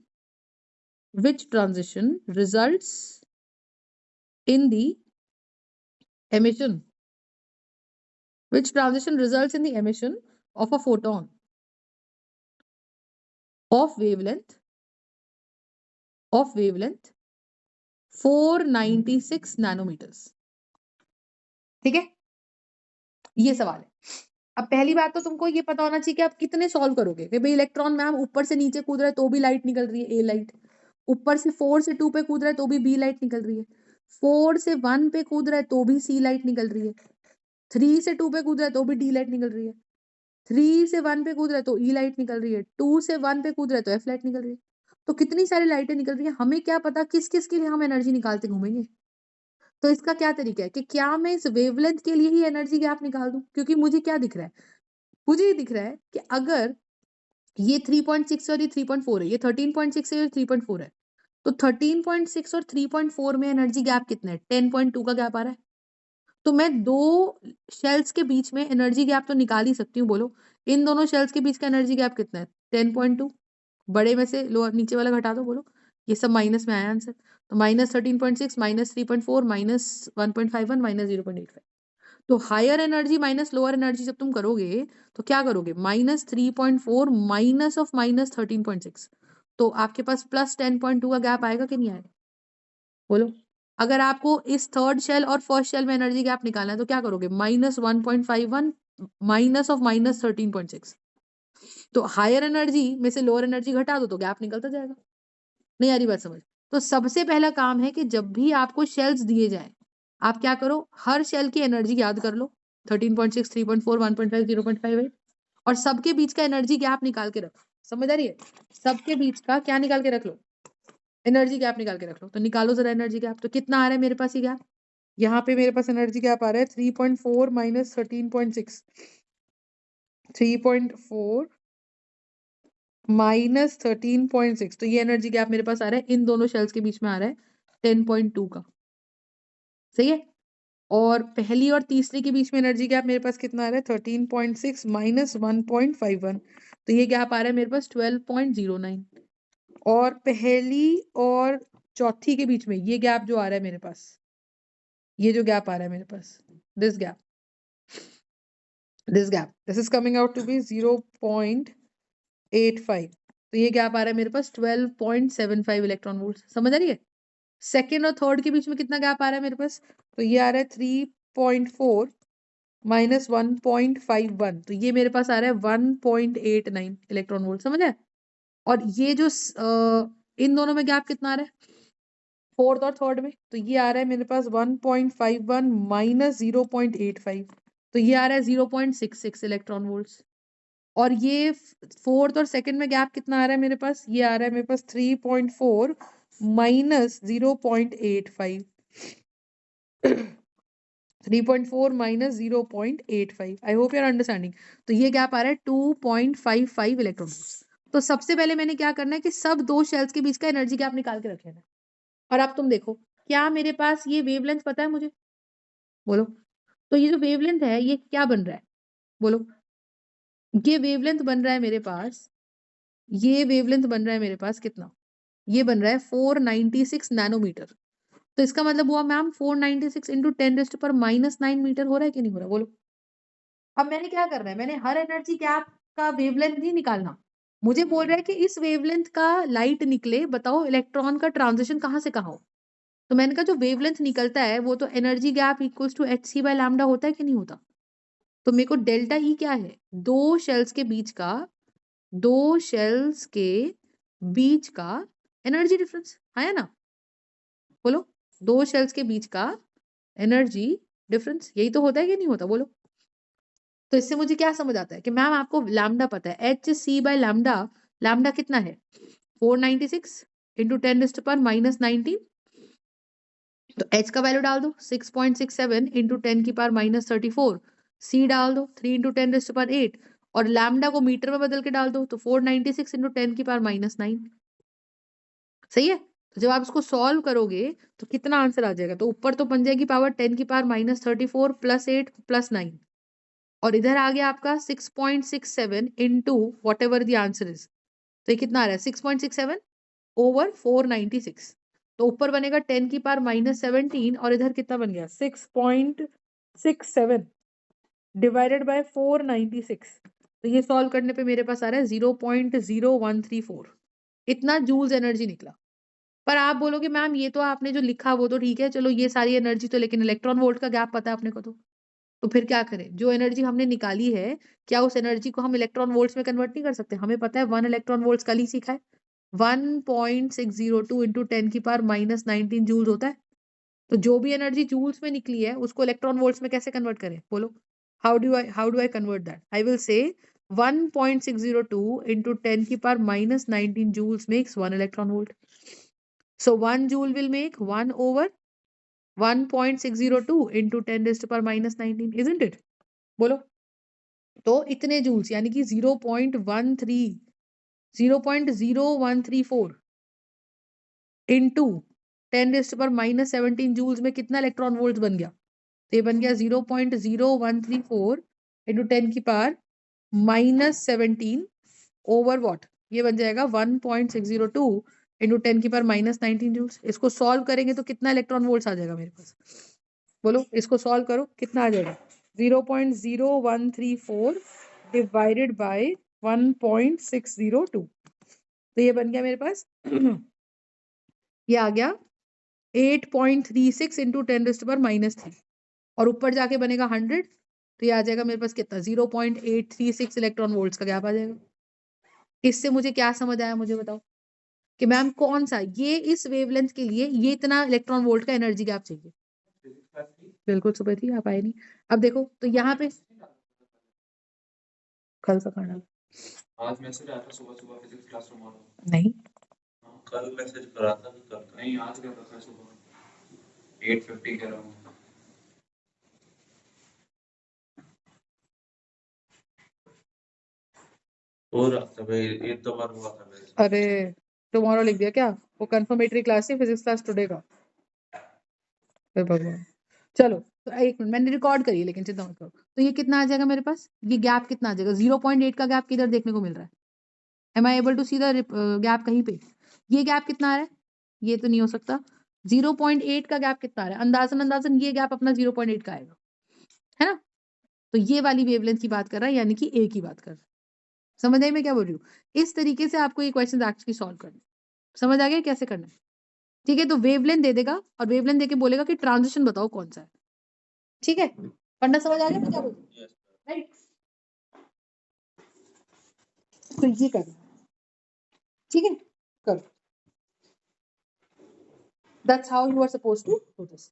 results in the emission, which transition results in the emission of a photon of wavelength 496 nanometres. ठीक है, ये सवाल है। अब पहली बात तो तुमको ये पता होना चाहिए कि आप कितने सॉल्व करोगे कि भाई इलेक्ट्रॉन मैम ऊपर से नीचे कूद रहा है तो भी लाइट निकल रही है ए लाइट, ऊपर से 4 से 2 पे कूद रहा है तो भी बी लाइट निकल रही है, 4 से 1 पे कूद रहा है तो भी सी लाइट निकल रही है, 3 से 2 पे कूद रहा है तो भी डी लाइट निकल रही है, 3 से 1 पे कूद रहा है तो ई लाइट निकल रही है, 2 से 1 पे कूद रहा है तो एफ लाइट निकल रही है। तो कितनी सारी लाइटें निकल रही है, हमें क्या पता किस किस के लिए हम एनर्जी निकालते घूमेंगे। तो इसका क्या तरीका है कि क्या मैं इस वेवलेंथ के लिए ही एनर्जी गैप निकाल दूं, क्योंकि मुझे क्या दिख रहा है, मुझे ये दिख रहा है कि अगर ये 3.6 और ये 3.4 है, ये 13.6 है और 3.4 है, तो 13.6 और 3.4 में एनर्जी गैप कितना है, 10.2 का गैप आ रहा है। तो मैं दो शेल्स के बीच में एनर्जी गैप तो निकाल ही सकती हूँ। बोलो इन दोनों शेल्स के बीच का एनर्जी गैप कितना है, 10.2। बड़े में से लोअर नीचे वाला घटा दो। बोलो ये सब माइनस में आया आंसर, तो -13.6 -3.4 -1.51 -0.85। तो higher energy minus lower energy जब तुम करोगे तो क्या करोगे, -3.4 माइनस ऑफ -13.6, तो आपके पास +10.2 का गैप आएगा कि नहीं आएगा? बोलो। अगर आपको इस थर्ड शेल और फर्स्ट शेल में एनर्जी गैप निकालना है तो क्या करोगे, -1.51 माइनस ऑफ -13.6। तो हायर एनर्जी में से लोअर एनर्जी घटा दो तो गैप निकलता जाएगा। नहीं आ रही बात समझ? तो सबसे पहला काम है कि जब भी आपको शेल्स दिए जाए आप क्या करो, हर शेल की एनर्जी याद कर लो, 13.6 3.4 1.5 0.58 और सबके बीच का एनर्जी गैप निकाल के रखो। समझ आ रही है? सबके बीच का क्या निकाल के रख लो, एनर्जी गैप निकाल के रख लो। तो निकालो जरा एनर्जी गैप, तो कितना आ रहा है मेरे पास ये गैप, यहाँ पे मेरे पास एनर्जी गैप आ रहा है 3.4 माइनस 13.6, 3.4 माइनस 13.6, तो ये एनर्जी गैप मेरे पास आ रहा है इन दोनों शेल्स के बीच में आ रहा है 10.2 का। सही है। और पहली और तीसरी के बीच में एनर्जी गैप मेरे पास कितना आ रहा है 13.6 माइनस 1.51, तो ये गैप आ रहा है मेरे पास 12.09। और पहली और चौथी के बीच में ये गैप जो आ रहा है मेरे पास, ये जो गैप आ रहा है मेरे पास, this gap, this is coming out to be 0.85। तो ये गैप आ रहा है मेरे पास 12.75 इलेक्ट्रॉन वोल्ट। समझ आ रही है? सेकेंड और थर्ड के बीच में कितना गैप आ रहा है मेरे पास? तो ये आ रहा है 3.4 माइनस 1.51, तो ये मेरे पास आ रहा है 1.89 इलेक्ट्रॉन वोल्ट। समझ आया? और ये जो इन दोनों में गैप कितना आ रहा है, फोर्थ और थर्ड में, तो ये आ रहा है मेरे पास 1.51 माइनस 0.85, तो ये आ रहा है 0.66 इलेक्ट्रॉन वोल्ट्स। और ये फोर्थ और सेकंड में गैप कितना आ रहा है मेरे पास? ये आ रहा है मेरे पास 3.4 minus 0.85 3.4 minus 0.85। I hope you are understanding. तो ये गैप आ रहा है 2.55 इलेक्ट्रॉन वोल्ट्स। तो सबसे पहले मैंने क्या करना है कि सब दो शेल्स के बीच का एनर्जी गैप निकाल के रख लेना है। और अब तुम देखो, क्या मेरे पास ये वेवलेंथ पता है मुझे? बोलो। तो ये जो वेवलेंथ है ये क्या बन रहा है? बोलो। ये वेवलेंथ बन रहा है मेरे पास, ये वेवलेंथ बन रहा है मेरे पास कितना? ये बन रहा है 496 नैनोमीटर। तो इसका मतलब हुआ मैम 496 इंटू 10⁻⁻9 मीटर हो रहा है कि नहीं हो रहा? बोलो। अब मैंने क्या करना है, मैंने हर एनर्जी गैप का वेवलेंथ नहीं निकालना। मुझे बोल रहा है कि इस वेवलेंथ का लाइट निकले, बताओ इलेक्ट्रॉन का ट्रांजिशन कहाँ से कहाँ हो। तो मैंने कहा जो वेवलेंथ निकलता है वो तो energy gap equals to hc/λ होता है कि नहीं होता? तो मेरे को डेल्टा ई क्या है? दो शेल्स के बीच का, दो शेल्स के बीच का एनर्जी डिफरेंस है ना? बोलो। दो शेल्स के बीच का एनर्जी डिफरेंस, यही तो होता है कि नहीं होता? बोलो। तो इससे मुझे क्या समझ आता है कि मैम आपको लैम्डा पता है, hc/λ, लैम्डा कितना है? 496 इंटू 10⁻⁻19। तो h का वैल्यू डाल दो 6.67 इंटू 10⁻⁻34, c डाल दो 3 इंटू 10⁸, और लैम्डा को मीटर में बदल के डाल दो तो 496 इंटू 10⁻⁹। सही है? तो जब आप इसको सॉल्व करोगे तो कितना आंसर आ जाएगा? तो ऊपर तो बन जाएगी पावर 10⁻⁻34 प्लस 8 प्लस 9, और इधर आ गया आपका 6.67 into what ever the answer is. तो ये कितना आ रहा है? 6.67 ओवर 496। तो ऊपर बनेगा 10⁻⁻17, और इधर कितना बन गया? 6.67 डिवाइडेड बाय 496। तो ये सॉल्व करने पे मेरे पास आ रहा है 0.0134। इतना जूल्स एनर्जी निकला। पर आप बोलोगे मैम ये तो आपने जो लिखा वो तो ठीक है, चलो ये सारी एनर्जी तो, लेकिन इलेक्ट्रॉन वोल्ट का गैप पता है अपने को। तो फिर क्या करें? जो एनर्जी हमने निकाली है, क्या उस एनर्जी को हम इलेक्ट्रॉन वोल्ट्स में कन्वर्ट नहीं कर सकते? हमें पता है 1 इलेक्ट्रॉन वोल्ट्स कल ही सीखा है, 1.602 इंटू 10⁻⁻19 जूल्स होता है। तो जो भी एनर्जी जूल्स में निकली है उसको इलेक्ट्रॉन वोल्ट्स में कैसे कन्वर्ट करें? बोलो। How do I convert that? I will say 1.602 into 10⁻⁻19 joules makes 1 electron volt. So 1 joule will make 1 over 1.602 into 10⁻⁻19, isn't it? बोलो। तो इतने जूल्स यानी कि 0.0134 इंटू 10⁻⁻17 जूल्स में कितना इलेक्ट्रॉन वोल्ट बन गया? तो ये बन गया 0.0134 इंटू 10⁻⁻17 ओवर वॉट? ये बन जाएगा 1.602 इंटू 10⁻⁻19 जूल्स। इसको सॉल्व करेंगे तो कितना इलेक्ट्रॉन वोल्ट्स आ जाएगा मेरे पास? बोलो। इसको सॉल्व करो, कितना आ जाएगा? 0.0134 डिवाइडेड बाय 1.602। तो ये बन गया मेरे पास ये आ गया 8.36 इंटू 10⁻³ और ऊपर जाके बनेगा 100। तो ये आ जाएगा मेरे पास कितना? 0.836 इलेक्ट्रॉन वोल्ट्स का गैप आ जाएगा। इससे मुझे क्या समझ आया? मुझे बताओ कि मैम कौन सा, ये इस वेवलेंथ के लिए ये इतना इलेक्ट्रॉन वोल्ट का एनर्जी गैप चाहिए। बिल्कुल सुबह थी, आप आए नहीं। अब देखो तो यहाँ पे कल का खाना आज मैसेज आया था सुबह फिजिक्स क्लासरूम वाला। नहीं, कल मैसेज करा था कि कल नहीं, आज क्या था सुबह 8:50 कह रहा हूँ। हो रहा था भाई, एक दो बार हुआ था मेरे साथ। अरे टुमारो लिख दिया क्या? वो कंफर्मेटरी क्लास थी फिजिक्स क्लास टुडे का। हे भगवान। चलो तो एक मिनट, मैंने रिकॉर्ड करी है लेकिन चिंता मत करो। तो ये कितना आ जाएगा मेरे पास? ये गैप कितना आ जाएगा? 0.8 का गैप किधर देखने को मिल रहा है? Am I able to see the gap कहीं पे? ये गैप कितना आ रहा है? ये तो नहीं हो सकता। 0.8 का गैप कितना आ रहा है? अंदाजन ये गैप अपना 0.8 का आएगा, है ना? तो ये वाली वेवलेंथ की बात कर रहा है, यानी कि ए की बात कर रहा है। समझ आई मैं क्या बोल रही हूँ? इस तरीके से आपको ये क्वेश्चन एक्चुअली सॉल्व करना है। समझ आ गया कैसे करना है? ठीक है, तो वेवलेंथ दे देगा और वेवलेंथ देके बोलेगा कि ट्रांजिशन बताओ कौन सा है। ठीक है, पढ़ना समझ आ गया मैं क्या बोल रही हूँ? Yes. राइट, तो ये करना है। ठीक है, करो। That's how you are supposed to do this.